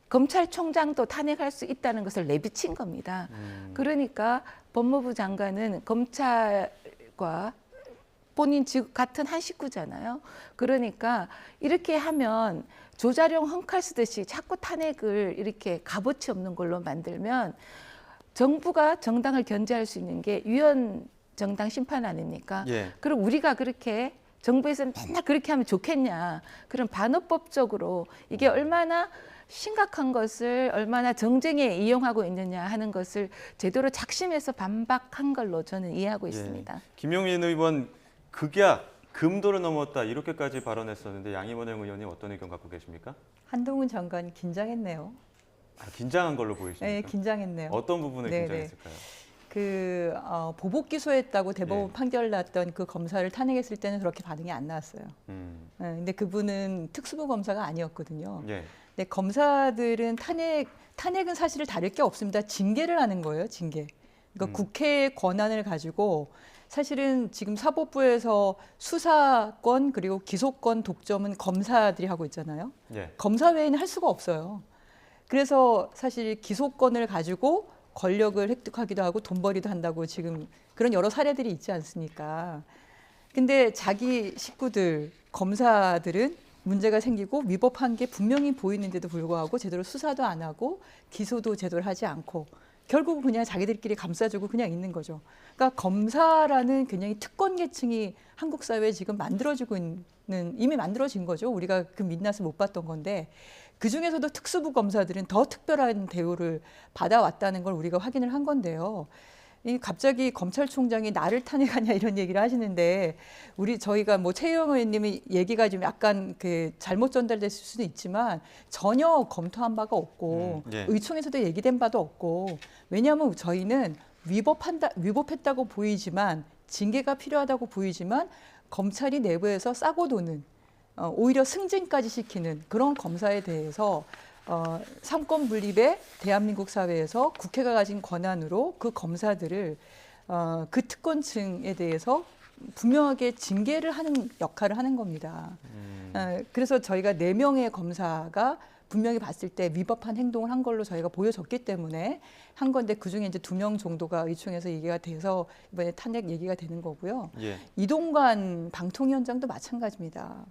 검찰총장도 탄핵할 수 있다는 것을 내비친 겁니다. 그러니까 법무부 장관은 검찰과 본인 같은 한 식구잖아요. 그러니까 이렇게 하면 조자룡 헝칼 쓰듯이 자꾸 탄핵을 이렇게 값어치 없는 걸로 만들면 정부가 정당을 견제할 수 있는 게 위헌 정당 심판 아닙니까? 예. 그럼 우리가 그렇게 정부에서는 맨날 그렇게 하면 좋겠냐. 그럼 반헌법적으로 이게 얼마나 심각한 것을 얼마나 정쟁에 이용하고 있느냐 하는 것을 제대로 작심해서 반박한 걸로 저는 이해하고 있습니다. 예. 김용민 의원 극약, 금도를 넘었다 이렇게까지 발언했었는데 양이원영 의원님 어떤 의견 갖고 계십니까? 한동훈 장관 긴장했네요. 긴장한 걸로 보이십니까? 네, 긴장했네요. 어떤 부분에 네네. 긴장했을까요? 보복 기소했다고 대법원 판결 났던 그 검사를 탄핵했을 때는 그렇게 반응이 안 나왔어요. 근데 그분은 특수부 검사가 아니었거든요. 예. 근데 검사들은 탄핵은 사실 다를 게 없습니다. 징계를 하는 거예요, 징계. 그러니까 국회의 권한을 가지고 사실은 지금 사법부에서 수사권 그리고 기소권 독점은 검사들이 하고 있잖아요. 예. 검사 외에는 할 수가 없어요. 그래서 사실 기소권을 가지고 권력을 획득하기도 하고 돈벌이도 한다고 지금 그런 여러 사례들이 있지 않습니까? 근데 자기 식구들, 검사들은 문제가 생기고 위법한 게 분명히 보이는데도 불구하고 제대로 수사도 안 하고 기소도 제대로 하지 않고 결국은 그냥 자기들끼리 감싸주고 그냥 있는 거죠. 그러니까 검사라는 굉장히 특권 계층이 한국 사회에 지금 만들어지고 있는, 이미 만들어진 거죠. 우리가 그 민낯을 못 봤던 건데 그중에서도 특수부 검사들은 더 특별한 대우를 받아왔다는 걸 우리가 확인을 한 건데요. 갑자기 검찰총장이 나를 탄핵하냐 이런 얘기를 하시는데 저희가 뭐 최혜영 의원님의 얘기가 좀 약간 잘못 전달됐을 수도 있지만 전혀 검토한 바가 없고 예. 의총에서도 얘기된 바도 없고, 왜냐하면 저희는 위법했다고 보이지만 징계가 필요하다고 보이지만 검찰이 내부에서 싸고 도는 오히려 승진까지 시키는 그런 검사에 대해서 삼권 분립의 대한민국 사회에서 국회가 가진 권한으로 그 검사들을 그 특권층에 대해서 분명하게 징계를 하는 역할을 하는 겁니다. 그래서 저희가 4명의 검사가 분명히 봤을 때 위법한 행동을 한 걸로 저희가 보여졌기 때문에 한 건데 그중에 이제 2명 정도가 의총에서 얘기가 돼서 이번에 탄핵 얘기가 되는 거고요. 예. 이동관 방통위원장도 마찬가지입니다.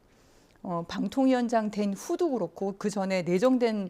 방통위원장 된 후도 그렇고 그 전에 내정된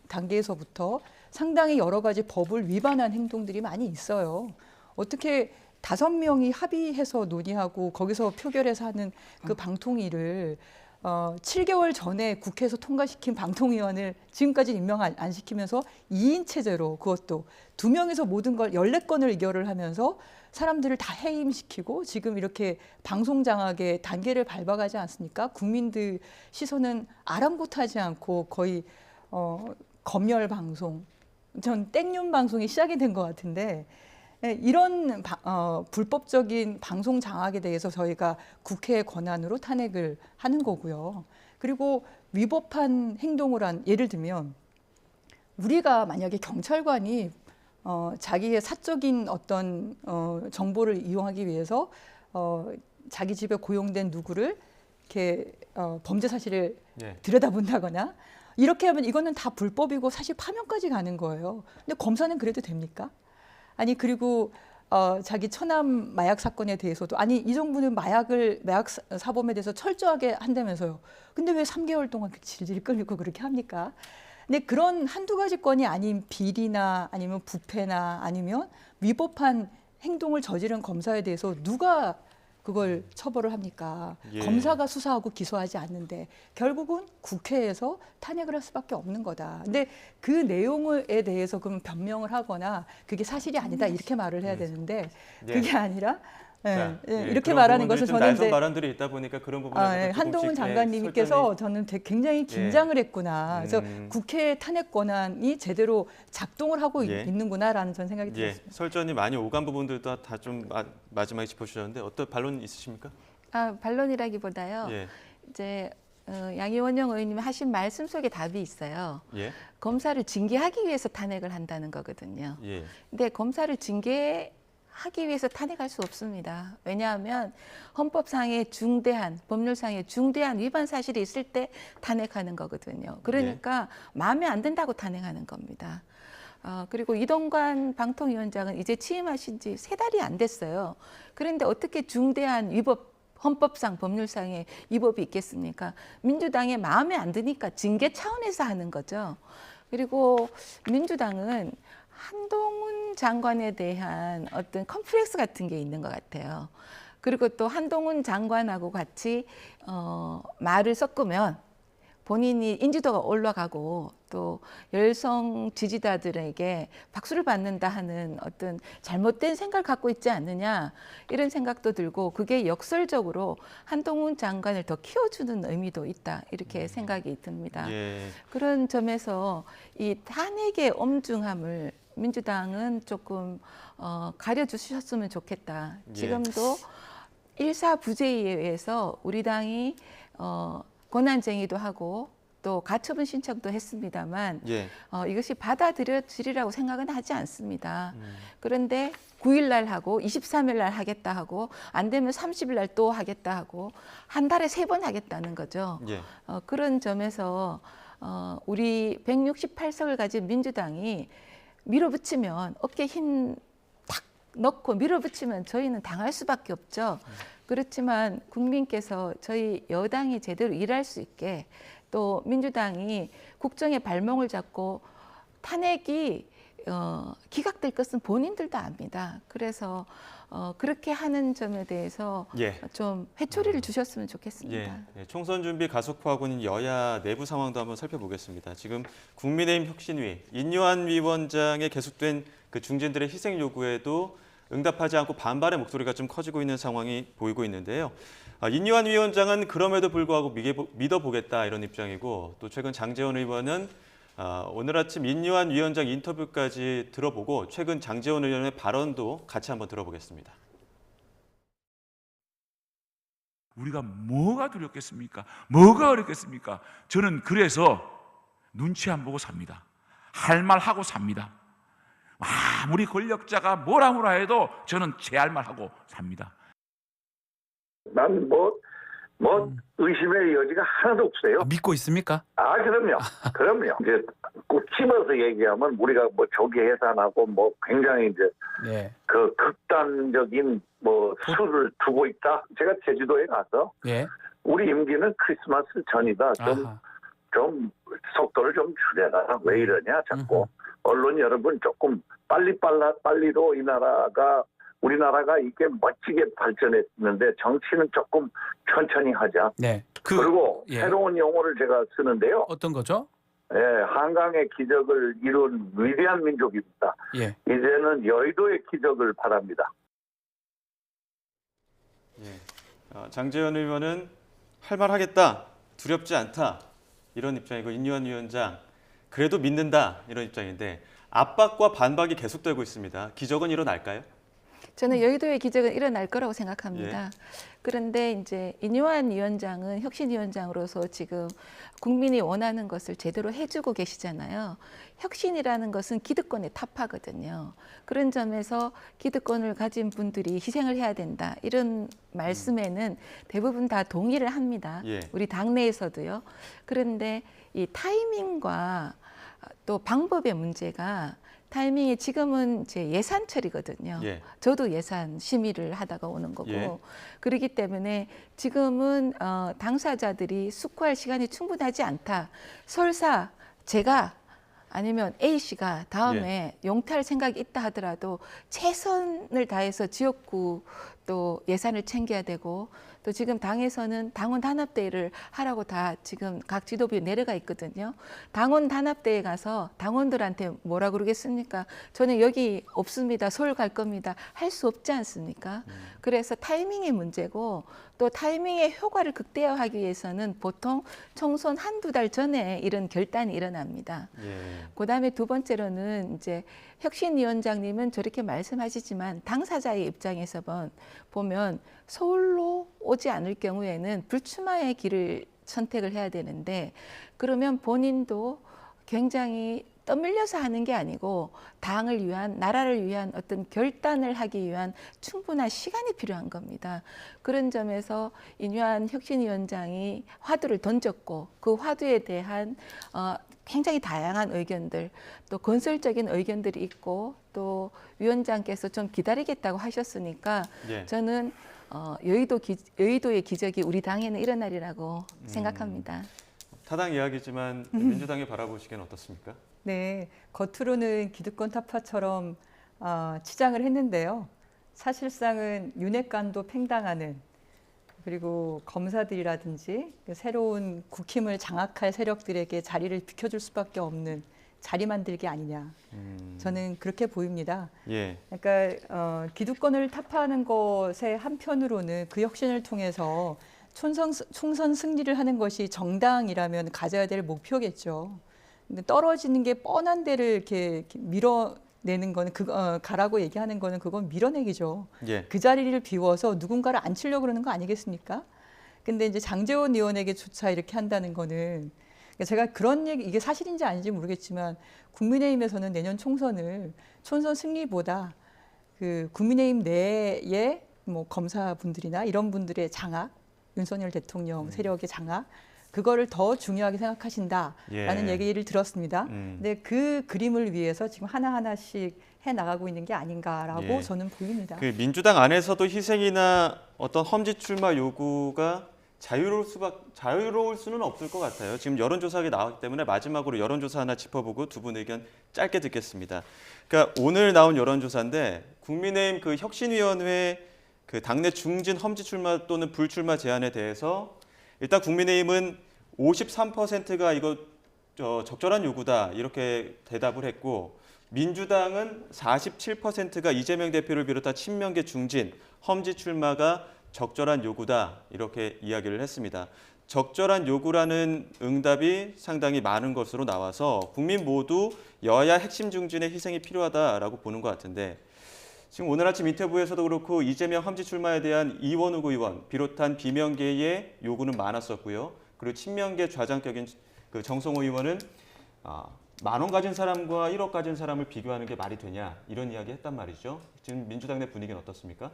단계에서부터 상당히 여러 가지 법을 위반한 행동들이 많이 있어요. 어떻게 5명이 합의해서 논의하고 거기서 표결해서 하는 그 방통위를 7개월 전에 국회에서 통과시킨 방통위원을 지금까지 임명 안 시키면서 2인 체제로 그것도 2명에서 모든 걸 14건을 의결을 하면서 사람들을 다 해임시키고 지금 이렇게 방송 장악의 단계를 밟아가지 않습니까? 국민들 시선은 아랑곳하지 않고 거의 검열 방송, 전 땡윤 방송이 시작이 된 것 같은데 이런 불법적인 방송 장악에 대해서 저희가 국회의 권한으로 탄핵을 하는 거고요. 그리고 위법한 행동을 한 예를 들면 우리가 만약에 경찰관이 자기의 사적인 어떤 정보를 이용하기 위해서 자기 집에 고용된 누구를 이렇게 범죄 사실을 들여다본다거나 이렇게 하면 이거는 다 불법이고 사실 파면까지 가는 거예요. 근데 검사는 그래도 됩니까? 아니 그리고 자기 처남 마약 사건에 대해서도 아니 이 정부는 마약 사범에 대해서 철저하게 한다면서요. 근데 왜 3개월 동안 질질 끌고 그렇게 합니까? 근데 그런 한두 가지 건이 아닌 비리나 아니면 부패나 아니면 위법한 행동을 저지른 검사에 대해서 누가 그걸 처벌을 합니까? 예. 검사가 수사하고 기소하지 않는데 결국은 국회에서 탄핵을 할 수밖에 없는 거다. 근데 그 내용에 대해서 그럼 변명을 하거나 그게 사실이 아니다 이렇게 말을 해야 되는데 그게 아니라 이렇게 말하는 것은 저는 날선 발언들이 있다 보니까 그런 부분에 한동훈 장관님께서 저는 굉장히 긴장을 했구나. 그래서 국회 탄핵 권한이 제대로 작동을 하고 있는구나라는 전 생각이 들었습니다. 설전이 많이 오간 부분들도 다 좀 마지막에 짚어주셨는데 어떤 반론 있으십니까? 반론이라기보다요. 이제 양이원영 의원님이 하신 말씀 속에 답이 있어요. 검사를 징계하기 위해서 탄핵을 한다는 거거든요. 근데 검사를 징계하기 위해서 탄핵할 수 없습니다. 왜냐하면 헌법상의 중대한, 법률상의 중대한 위반 사실이 있을 때 탄핵하는 거거든요. 그러니까 마음에 안 든다고 탄핵하는 겁니다. 그리고 이동관 방통위원장은 이제 취임하신 지 3달이 안 됐어요. 그런데 어떻게 중대한 위법, 헌법상, 법률상의 위법이 있겠습니까? 민주당의 마음에 안 드니까 징계 차원에서 하는 거죠. 그리고 민주당은 한동훈 장관에 대한 어떤 컴플렉스 같은 게 있는 것 같아요. 그리고 또 한동훈 장관하고 같이 말을 섞으면 본인이 인지도가 올라가고 또 열성 지지자들에게 박수를 받는다 하는 어떤 잘못된 생각을 갖고 있지 않느냐 이런 생각도 들고 그게 역설적으로 한동훈 장관을 더 키워주는 의미도 있다 이렇게 생각이 듭니다. 그런 점에서 이 탄핵의 엄중함을 민주당은 조금 가려주셨으면 좋겠다. 지금도 일사부재에 의해서 우리 당이 권한쟁의도 하고 또 가처분 신청도 했습니다만 이것이 받아들여지리라고 생각은 하지 않습니다. 그런데 9일 날 하고 23일 날 하겠다 하고 안 되면 30일 날 또 하겠다 하고 한 달에 3번 하겠다는 거죠. 그런 점에서 우리 168석을 가진 민주당이 밀어붙이면 어깨에 힘 탁 넣고 밀어붙이면 저희는 당할 수밖에 없죠. 그렇지만 국민께서 저희 여당이 제대로 일할 수 있게 또 민주당이 국정의 발목을 잡고 탄핵이 기각될 것은 본인들도 압니다. 그래서 그렇게 하는 점에 대해서 좀 회초리를 주셨으면 좋겠습니다. 총선 준비 가속화하고 있는 여야 내부 상황도 한번 살펴보겠습니다. 지금 국민의힘 혁신위 인요한 위원장의 계속된 그 중진들의 희생 요구에도 응답하지 않고 반발의 목소리가 좀 커지고 있는 상황이 보이고 있는데요. 인요한 위원장은 그럼에도 불구하고 믿어보겠다 이런 입장이고 또 최근 장제원 의원은 오늘 아침 인요한 위원장 인터뷰까지 들어보고 최근 장제원 의원의 발언도 같이 한번 들어보겠습니다. 우리가 뭐가 두렵겠습니까? 뭐가 어렵겠습니까? 저는 그래서 눈치 안 보고 삽니다. 할 말 하고 삽니다. 아무리 권력자가 뭐라 해도 저는 제 할 말 하고 삽니다. 난 의심의 여지가 하나도 없어요. 믿고 있습니까? 그럼요. 그럼요. 이제 꼭 집어서 얘기하면 우리가 조기 해산하고 굉장히 이제 그 극단적인 수를 두고 있다. 제가 제주도에 가서 우리 임기는 크리스마스 전이다. 좀 속도를 좀 줄여라. 왜 이러냐 자꾸. 언론 여러분 조금 빨리도 우리나라가 이게 멋지게 발전했는데 정치는 조금 천천히 하자. 네. 그리고 새로운 용어를 제가 쓰는데요. 어떤 거죠? 예, 한강의 기적을 이룬 위대한 민족입니다. 예. 이제는 여의도의 기적을 바랍니다. 장제원 의원은 할말하겠다, 두렵지 않다 이런 입장이고 인유한 위원장 그래도 믿는다 이런 입장인데 압박과 반박이 계속되고 있습니다. 기적은 일어날까요? 저는 여의도의 기적은 일어날 거라고 생각합니다. 그런데 이제 인유한 위원장은 혁신위원장으로서 지금 국민이 원하는 것을 제대로 해주고 계시잖아요. 혁신이라는 것은 기득권의 타파거든요. 그런 점에서 기득권을 가진 분들이 희생을 해야 된다. 이런 말씀에는 대부분 다 동의를 합니다. 우리 당내에서도요. 그런데 이 타이밍과 또 방법의 문제가 타이밍이 지금은 이제 예산철이거든요. 저도 예산 심의를 하다가 오는 거고 그렇기 때문에 지금은 당사자들이 숙고할 시간이 충분하지 않다. 설사 제가 아니면 A씨가 다음에 용퇴할 생각이 있다 하더라도 최선을 다해서 지역구 또 예산을 챙겨야 되고 또 지금 당에서는 당원 단합대회를 하라고 다 지금 각 지도부에 내려가 있거든요. 당원 단합대회 가서 당원들한테 뭐라 그러겠습니까? 저는 여기 없습니다. 서울 갈 겁니다. 할 수 없지 않습니까? 그래서 타이밍의 문제고 또 타이밍의 효과를 극대화하기 위해서는 보통 총선 한두 달 전에 이런 결단이 일어납니다. 그다음에 두 번째로는 이제 혁신위원장님은 저렇게 말씀하시지만 당사자의 입장에서 보면 서울로 오지 않을 경우에는 불출마의 길을 선택을 해야 되는데 그러면 본인도 굉장히 떠밀려서 하는 게 아니고 당을 위한 나라를 위한 어떤 결단을 하기 위한 충분한 시간이 필요한 겁니다. 그런 점에서 인유한 혁신위원장이 화두를 던졌고 그 화두에 대한 굉장히 다양한 의견들 또 건설적인 의견들이 있고 또 위원장께서 좀 기다리겠다고 하셨으니까 저는 여의도의 기적이 우리 당에는 일어나리라고 생각합니다. 타당 이야기지만 민주당이 바라보시기엔 어떻습니까? 네, 겉으로는 기득권 타파처럼 치장을 했는데요. 사실상은 윤핵관도 팽당하는 그리고 검사들이라든지 새로운 국힘을 장악할 세력들에게 자리를 비켜줄 수밖에 없는 자리 만들기 아니냐. 저는 그렇게 보입니다. 그러니까 기득권을 타파하는 것의 한편으로는 그 혁신을 통해서 총선 승리를 하는 것이 정당이라면 가져야 될 목표겠죠. 근데 떨어지는 게 뻔한 데를 이렇게 밀어내는 거는 가라고 얘기하는 거는 그건 밀어내기죠. 그 자리를 비워서 누군가를 앉히려고 그러는 거 아니겠습니까? 근데 이제 장제원 의원에게조차 이렇게 한다는 거는 제가 그런 얘기 이게 사실인지 아닌지 모르겠지만 국민의힘에서는 내년 총선 승리보다 그 국민의힘 내에 뭐 검사분들이나 이런 분들의 장악, 윤석열 대통령 세력의 장악 그거를 더 중요하게 생각하신다라는 얘기를 들었습니다. 근데 그 그림을 위해서 지금 하나하나씩 해나가고 있는 게 아닌가라고 저는 보입니다. 그 민주당 안에서도 희생이나 어떤 험지 출마 요구가 자유로울 수는 없을 것 같아요. 지금 여론조사가 나왔기 때문에 마지막으로 여론조사 하나 짚어보고 두 분 의견 짧게 듣겠습니다. 그러니까 오늘 나온 여론조사인데 국민의힘 그 혁신위원회 그 당내 중진 험지 출마 또는 불출마 제안에 대해서 일단 국민의힘은 53%가 이거 적절한 요구다 이렇게 대답을 했고 민주당은 47%가 이재명 대표를 비롯한 친명계 중진 험지 출마가 적절한 요구다 이렇게 이야기를 했습니다. 적절한 요구라는 응답이 상당히 많은 것으로 나와서 국민 모두 여야 핵심 중진의 희생이 필요하다라고 보는 것 같은데 지금 오늘 아침 인터뷰에서도 그렇고 이재명 험지 출마에 대한 이원욱 의원 비롯한 비명계의 요구는 많았었고요. 그리고 친명계 좌장격인 그 정성호 의원은 10,000원 가진 사람과 1억 가진 사람을 비교하는 게 말이 되냐 이런 이야기 했단 말이죠. 지금 민주당 내 분위기는 어떻습니까?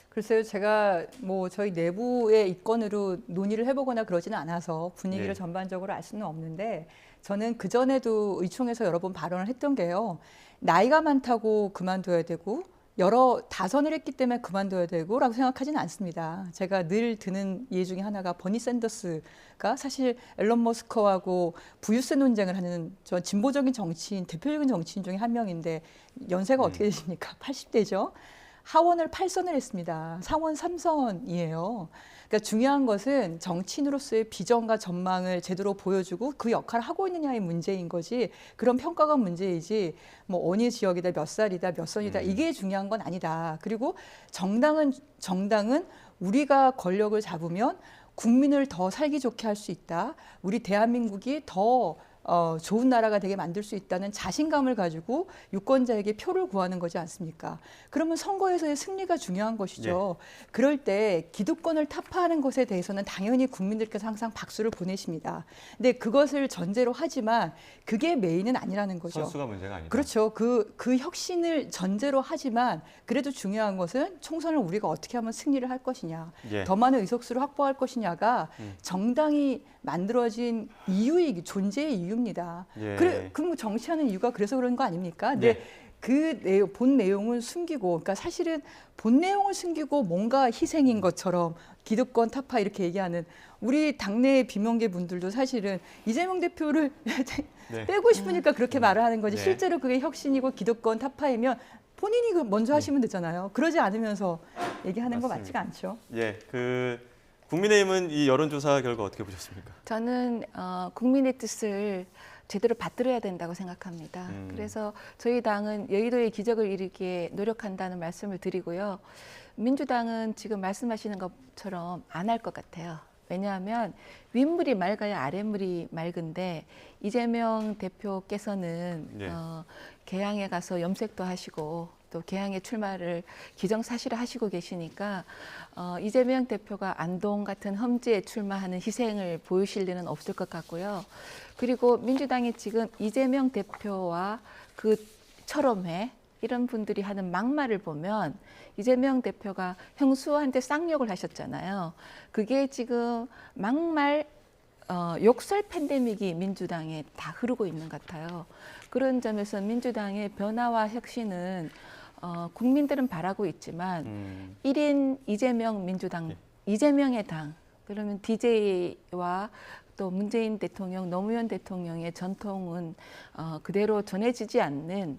글쎄요. 제가 뭐 저희 내부의 입건으로 논의를 해보거나 그러지는 않아서 분위기를 전반적으로 알 수는 없는데 저는 그전에도 의총에서 여러 번 발언을 했던 게요. 나이가 많다고 그만둬야 되고 여러 다선을 했기 때문에 그만둬야 되고라고 생각하지는 않습니다. 제가 늘 드는 예 중에 하나가 버니 샌더스가 사실 앨런 머스크하고 부유세 논쟁을 하는 저 진보적인 정치인, 대표적인 정치인 중에 한 명인데 연세가 어떻게 되십니까? 80대죠. 하원을 8선을 했습니다. 상원 3선이에요. 그러니까 중요한 것은 정치인으로서의 비전과 전망을 제대로 보여주고 그 역할을 하고 있느냐의 문제인 거지, 그런 평가가 문제이지 뭐 어느 지역이다, 몇 살이다, 몇 선이다, 이게 중요한 건 아니다. 그리고 정당은 우리가 권력을 잡으면 국민을 더 살기 좋게 할 수 있다. 우리 대한민국이 더 좋은 나라가 되게 만들 수 있다는 자신감을 가지고 유권자에게 표를 구하는 거지 않습니까? 그러면 선거에서의 승리가 중요한 것이죠. 네. 그럴 때 기득권을 타파하는 것에 대해서는 당연히 국민들께서 항상 박수를 보내십니다. 근데 그것을 전제로 하지만 그게 메인은 아니라는 거죠. 선수가 문제가 아니다. 그렇죠. 그 혁신을 전제로 하지만 그래도 중요한 것은 총선을 우리가 어떻게 하면 승리를 할 것이냐, 예. 더 많은 의석수를 확보할 것이냐가 정당이 만들어진 이유이기, 존재의 이유입니다. 예. 그럼 정치하는 이유가 그래서 그런 거 아닙니까? 근데 네. 그 본 내용을 숨기고, 그러니까 사실은 본 내용을 숨기고 뭔가 희생인 것처럼 기득권 타파 이렇게 얘기하는 우리 당내 비명계 분들도 사실은 이재명 대표를 네. 빼고 싶으니까 그렇게 말을 하는 거지. 네. 실제로 그게 혁신이고 기득권 타파이면 본인이 먼저 하시면 되잖아요. 그러지 않으면서 얘기하는 거 맞지가 않죠. 예, 국민의힘은 이 여론조사 결과 어떻게 보셨습니까? 저는 국민의 뜻을 제대로 받들어야 된다고 생각합니다. 그래서 저희 당은 여의도의 기적을 이루기에 노력한다는 말씀을 드리고요. 민주당은 지금 말씀하시는 것처럼 안 할 것 같아요. 왜냐하면 윗물이 맑아야 아랫물이 맑은데 이재명 대표께서는 네. 개항에 가서 염색도 하시고 또 개항에 출마를 기정사실화 하시고 계시니까 이재명 대표가 안동 같은 험지에 출마하는 희생을 보이실 리는 없을 것 같고요. 그리고 민주당이 지금 이재명 대표와 그 철험회 이런 분들이 하는 막말을 보면 이재명 대표가 형수한테 쌍욕을 하셨잖아요. 그게 지금 막말 욕설 팬데믹이 민주당에 다 흐르고 있는 것 같아요. 그런 점에서 민주당의 변화와 혁신은 국민들은 바라고 있지만 1인 이재명 민주당, 이재명의 당, 그러면 DJ와 또 문재인 대통령, 노무현 대통령의 전통은 그대로 전해지지 않는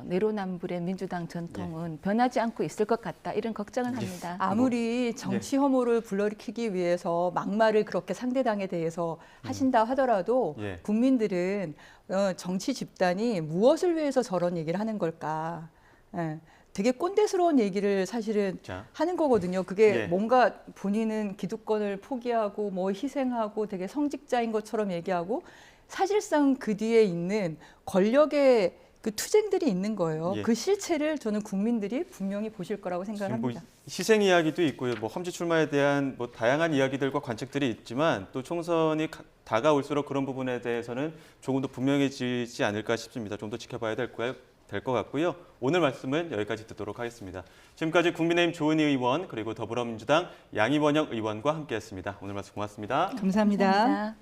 내로남불의 민주당 전통은 변하지 않고 있을 것 같다, 이런 걱정을 합니다. 아무리 정치 혐오를 불러일으키기 위해서 막말을 그렇게 상대당에 대해서 하신다 하더라도 국민들은 정치 집단이 무엇을 위해서 저런 얘기를 하는 걸까? 되게 꼰대스러운 얘기를 사실은 하는 거거든요. 그게 뭔가 본인은 기득권을 포기하고 뭐 희생하고 되게 성직자인 것처럼 얘기하고 사실상 그 뒤에 있는 권력의 그 투쟁들이 있는 거예요. 그 실체를 저는 국민들이 분명히 보실 거라고 생각을 합니다. 희생 이야기도 있고요. 험지 출마에 대한 다양한 이야기들과 관측들이 있지만 또 총선이 다가올수록 그런 부분에 대해서는 조금 더 분명해지지 않을까 싶습니다. 좀 더 지켜봐야 될 것 같고요. 오늘 말씀은 여기까지 듣도록 하겠습니다. 지금까지 국민의힘 조은희 의원 그리고 더불어민주당 양이원영 의원과 함께했습니다. 오늘 말씀 고맙습니다. 감사합니다. 감사합니다.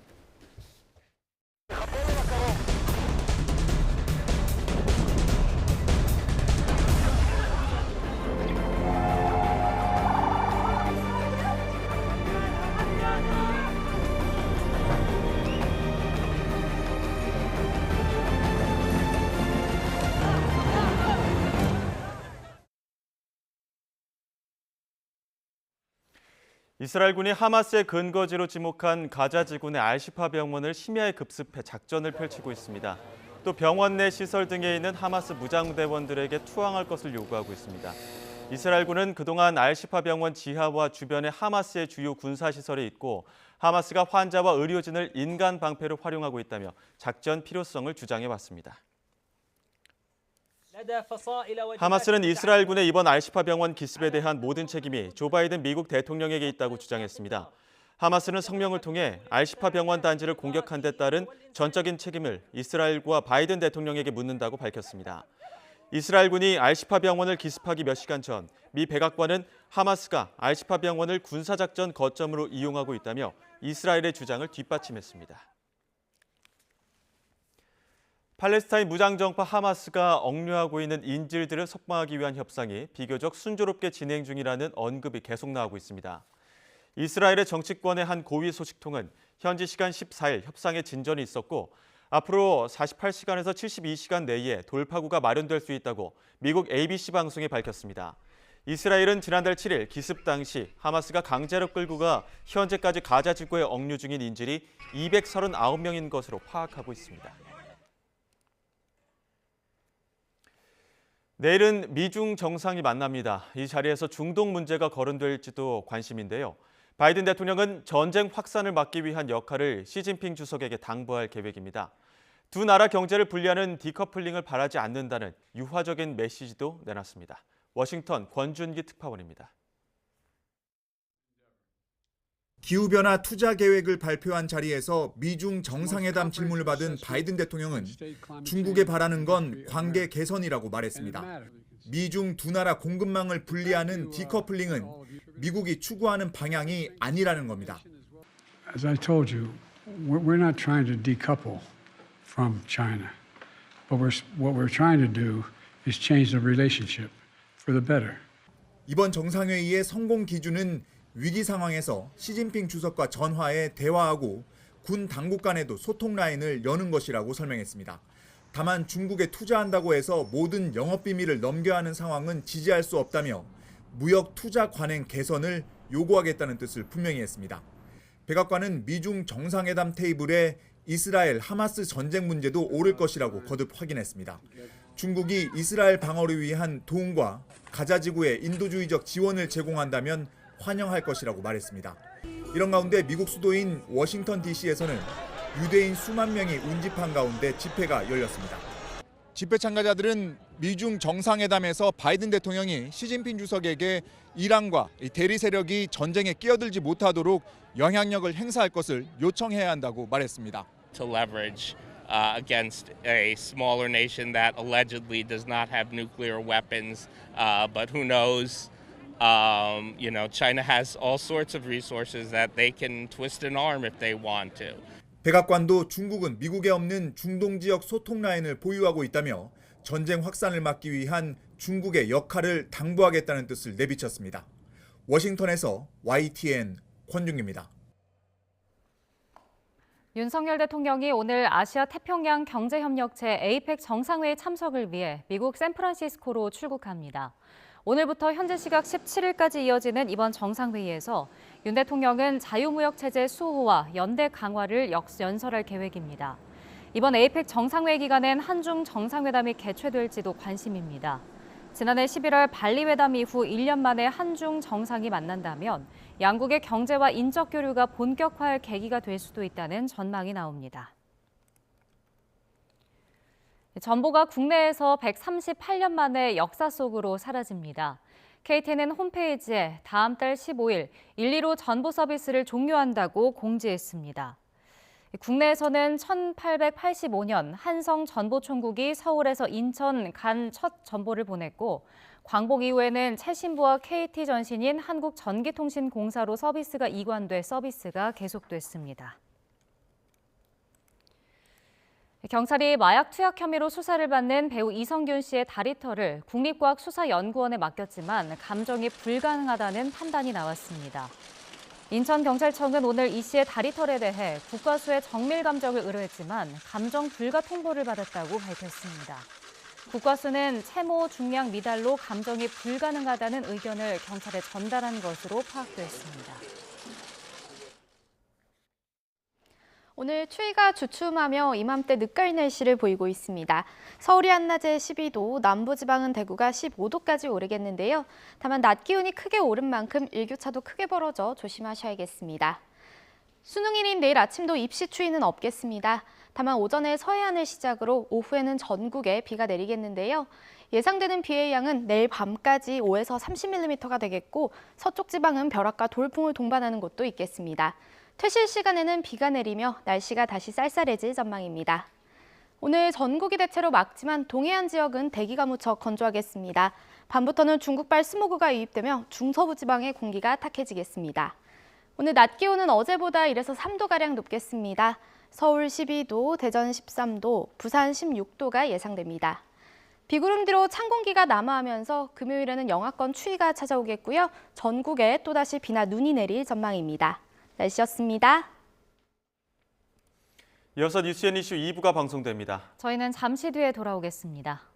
이스라엘군이 하마스의 근거지로 지목한 가자 지구내 알시파 병원을 심야에 급습해 작전을 펼치고 있습니다. 또 병원 내 시설 등에 있는 하마스 무장대원들에게 투항할 것을 요구하고 있습니다. 이스라엘군은 그동안 알시파 병원 지하와 주변에 하마스의 주요 군사시설이 있고 하마스가 환자와 의료진을 인간 방패로 활용하고 있다며 작전 필요성을 주장해왔습니다. 하마스는 이스라엘군의 이번 알시파 병원 기습에 대한 모든 책임이 조 바이든 미국 대통령에게 있다고 주장했습니다. 하마스는 성명을 통해 알시파 병원 단지를 공격한 데 따른 전적인 책임을 이스라엘과 바이든 대통령에게 묻는다고 밝혔습니다. 이스라엘군이 알시파 병원을 기습하기 몇 시간 전 미 백악관은 하마스가 알시파 병원을 군사작전 거점으로 이용하고 있다며 이스라엘의 주장을 뒷받침했습니다. 팔레스타인 무장정파 하마스가 억류하고 있는 인질들을 석방하기 위한 협상이 비교적 순조롭게 진행 중이라는 언급이 계속 나오고 있습니다. 이스라엘의 정치권의 한 고위 소식통은 현지 시간 14일 협상에 진전이 있었고 앞으로 48시간에서 72시간 내에 돌파구가 마련될 수 있다고 미국 ABC 방송이 밝혔습니다. 이스라엘은 지난달 7일 기습 당시 하마스가 강제로 끌고 가 현재까지 가자 지구에 억류 중인 인질이 239명인 것으로 파악하고 있습니다. 내일은 미중 정상이 만납니다. 이 자리에서 중동 문제가 거론될지도 관심인데요. 바이든 대통령은 전쟁 확산을 막기 위한 역할을 시진핑 주석에게 당부할 계획입니다. 두 나라 경제를 분리하는 디커플링을 바라지 않는다는 유화적인 메시지도 내놨습니다. 워싱턴 권준기 특파원입니다. 기후변화 투자 계획을 발표한 자리에서 미중 정상회담 질문을 받은 바이든 대통령은 중국에 바라는 건 관계 개선이라고 말했습니다. 미중 두 나라 공급망을 분리하는 디커플링은 미국이 추구하는 방향이 아니라는 겁니다. As I told you, we're not trying to decouple from China. But what we're trying to do is change the relationship for the better. 이번 정상회의의 성공 기준은 위기 상황에서 시진핑 주석과 전화해 대화하고 군 당국 간에도 소통 라인을 여는 것이라고 설명했습니다. 다만 중국에 투자한다고 해서 모든 영업 비밀을 넘겨야 하는 상황은 지지할 수 없다며 무역 투자 관행 개선을 요구하겠다는 뜻을 분명히 했습니다. 백악관은 미중 정상회담 테이블에 이스라엘 하마스 전쟁 문제도 오를 것이라고 거듭 확인했습니다. 중국이 이스라엘 방어를 위한 도움과 가자 지구에 인도주의적 지원을 제공한다면 환영할 것이라고 말했습니다. 이런 가운데 미국 수도인 워싱턴 DC에서는 유대인 수만 명이 운집한 가운데 집회가 열렸습니다. 집회 참가자들은 미중 정상회담에서 바이든 대통령이 시진핑 주석에게 이란과 대리 세력이 전쟁에 끼어들지 못하도록 영향력을 행사할 것을 요청해야 한다고 말했습니다. To leverage against a smaller nation that allegedly does not have nuclear weapons, but who knows? China has all sorts of resources that they can twist an arm if they want to. 백악관도 중국은 미국에 없는 중동 지역 소통 라인을 보유하고 있다며 전쟁 확산을 막기 위한 중국의 역할을 당부하겠다는 뜻을 내비쳤습니다. 워싱턴에서 YTN 권중기입니다. 윤석열 대통령이 오늘 아시아 태평양 경제협력체 APEC 정상회의 참석을 위해 미국 샌프란시스코로 출국합니다. 오늘부터 현지 시각 17일까지 이어지는 이번 정상회의에서 윤 대통령은 자유무역체제 수호와 연대 강화를 연설할 계획입니다. 이번 APEC 정상회의 기간엔 한중 정상회담이 개최될지도 관심입니다. 지난해 11월 발리 회담 이후 1년 만에 한중 정상이 만난다면 양국의 경제와 인적 교류가 본격화할 계기가 될 수도 있다는 전망이 나옵니다. 전보가 국내에서 138년 만에 역사 속으로 사라집니다. KT는 홈페이지에 다음 달 15일 115 전보 서비스를 종료한다고 공지했습니다. 국내에서는 1885년 한성 전보총국이 서울에서 인천 간 첫 전보를 보냈고 광복 이후에는 최신부와 KT전신인 한국전기통신공사로 서비스가 이관돼 서비스가 계속됐습니다. 경찰이 마약 투약 혐의로 수사를 받는 배우 이성균 씨의 다리털을 국립과학수사연구원에 맡겼지만 감정이 불가능하다는 판단이 나왔습니다. 인천경찰청은 오늘 이 씨의 다리털에 대해 국과수의 정밀 감정을 의뢰했지만 감정 불가 통보를 받았다고 밝혔습니다. 국과수는 채모 중량 미달로 감정이 불가능하다는 의견을 경찰에 전달한 것으로 파악됐습니다. 오늘 추위가 주춤하며 이맘때 늦가을 날씨를 보이고 있습니다. 서울이 한낮에 12도, 남부지방은 대구가 15도까지 오르겠는데요. 다만 낮 기온이 크게 오른 만큼 일교차도 크게 벌어져 조심하셔야겠습니다. 수능일인 내일 아침도 입시 추위는 없겠습니다. 다만 오전에 서해안을 시작으로 오후에는 전국에 비가 내리겠는데요. 예상되는 비의 양은 내일 밤까지 5에서 30mm가 되겠고 서쪽 지방은 벼락과 돌풍을 동반하는 곳도 있겠습니다. 퇴실 시간에는 비가 내리며 날씨가 다시 쌀쌀해질 전망입니다. 오늘 전국이 대체로 맑지만 동해안 지역은 대기가 무척 건조하겠습니다. 밤부터는 중국발 스모그가 유입되며 중서부 지방의 공기가 탁해지겠습니다. 오늘 낮 기온은 어제보다 1에서 3도가량 높겠습니다. 서울 12도, 대전 13도, 부산 16도가 예상됩니다. 비구름 뒤로 찬 공기가 남하하면서 금요일에는 영하권 추위가 찾아오겠고요. 전국에 또다시 비나 눈이 내릴 전망입니다. 날씨였습니다. 이어서 뉴스 앤 이슈 2부가 방송됩니다. 저희는 잠시 뒤에 돌아오겠습니다.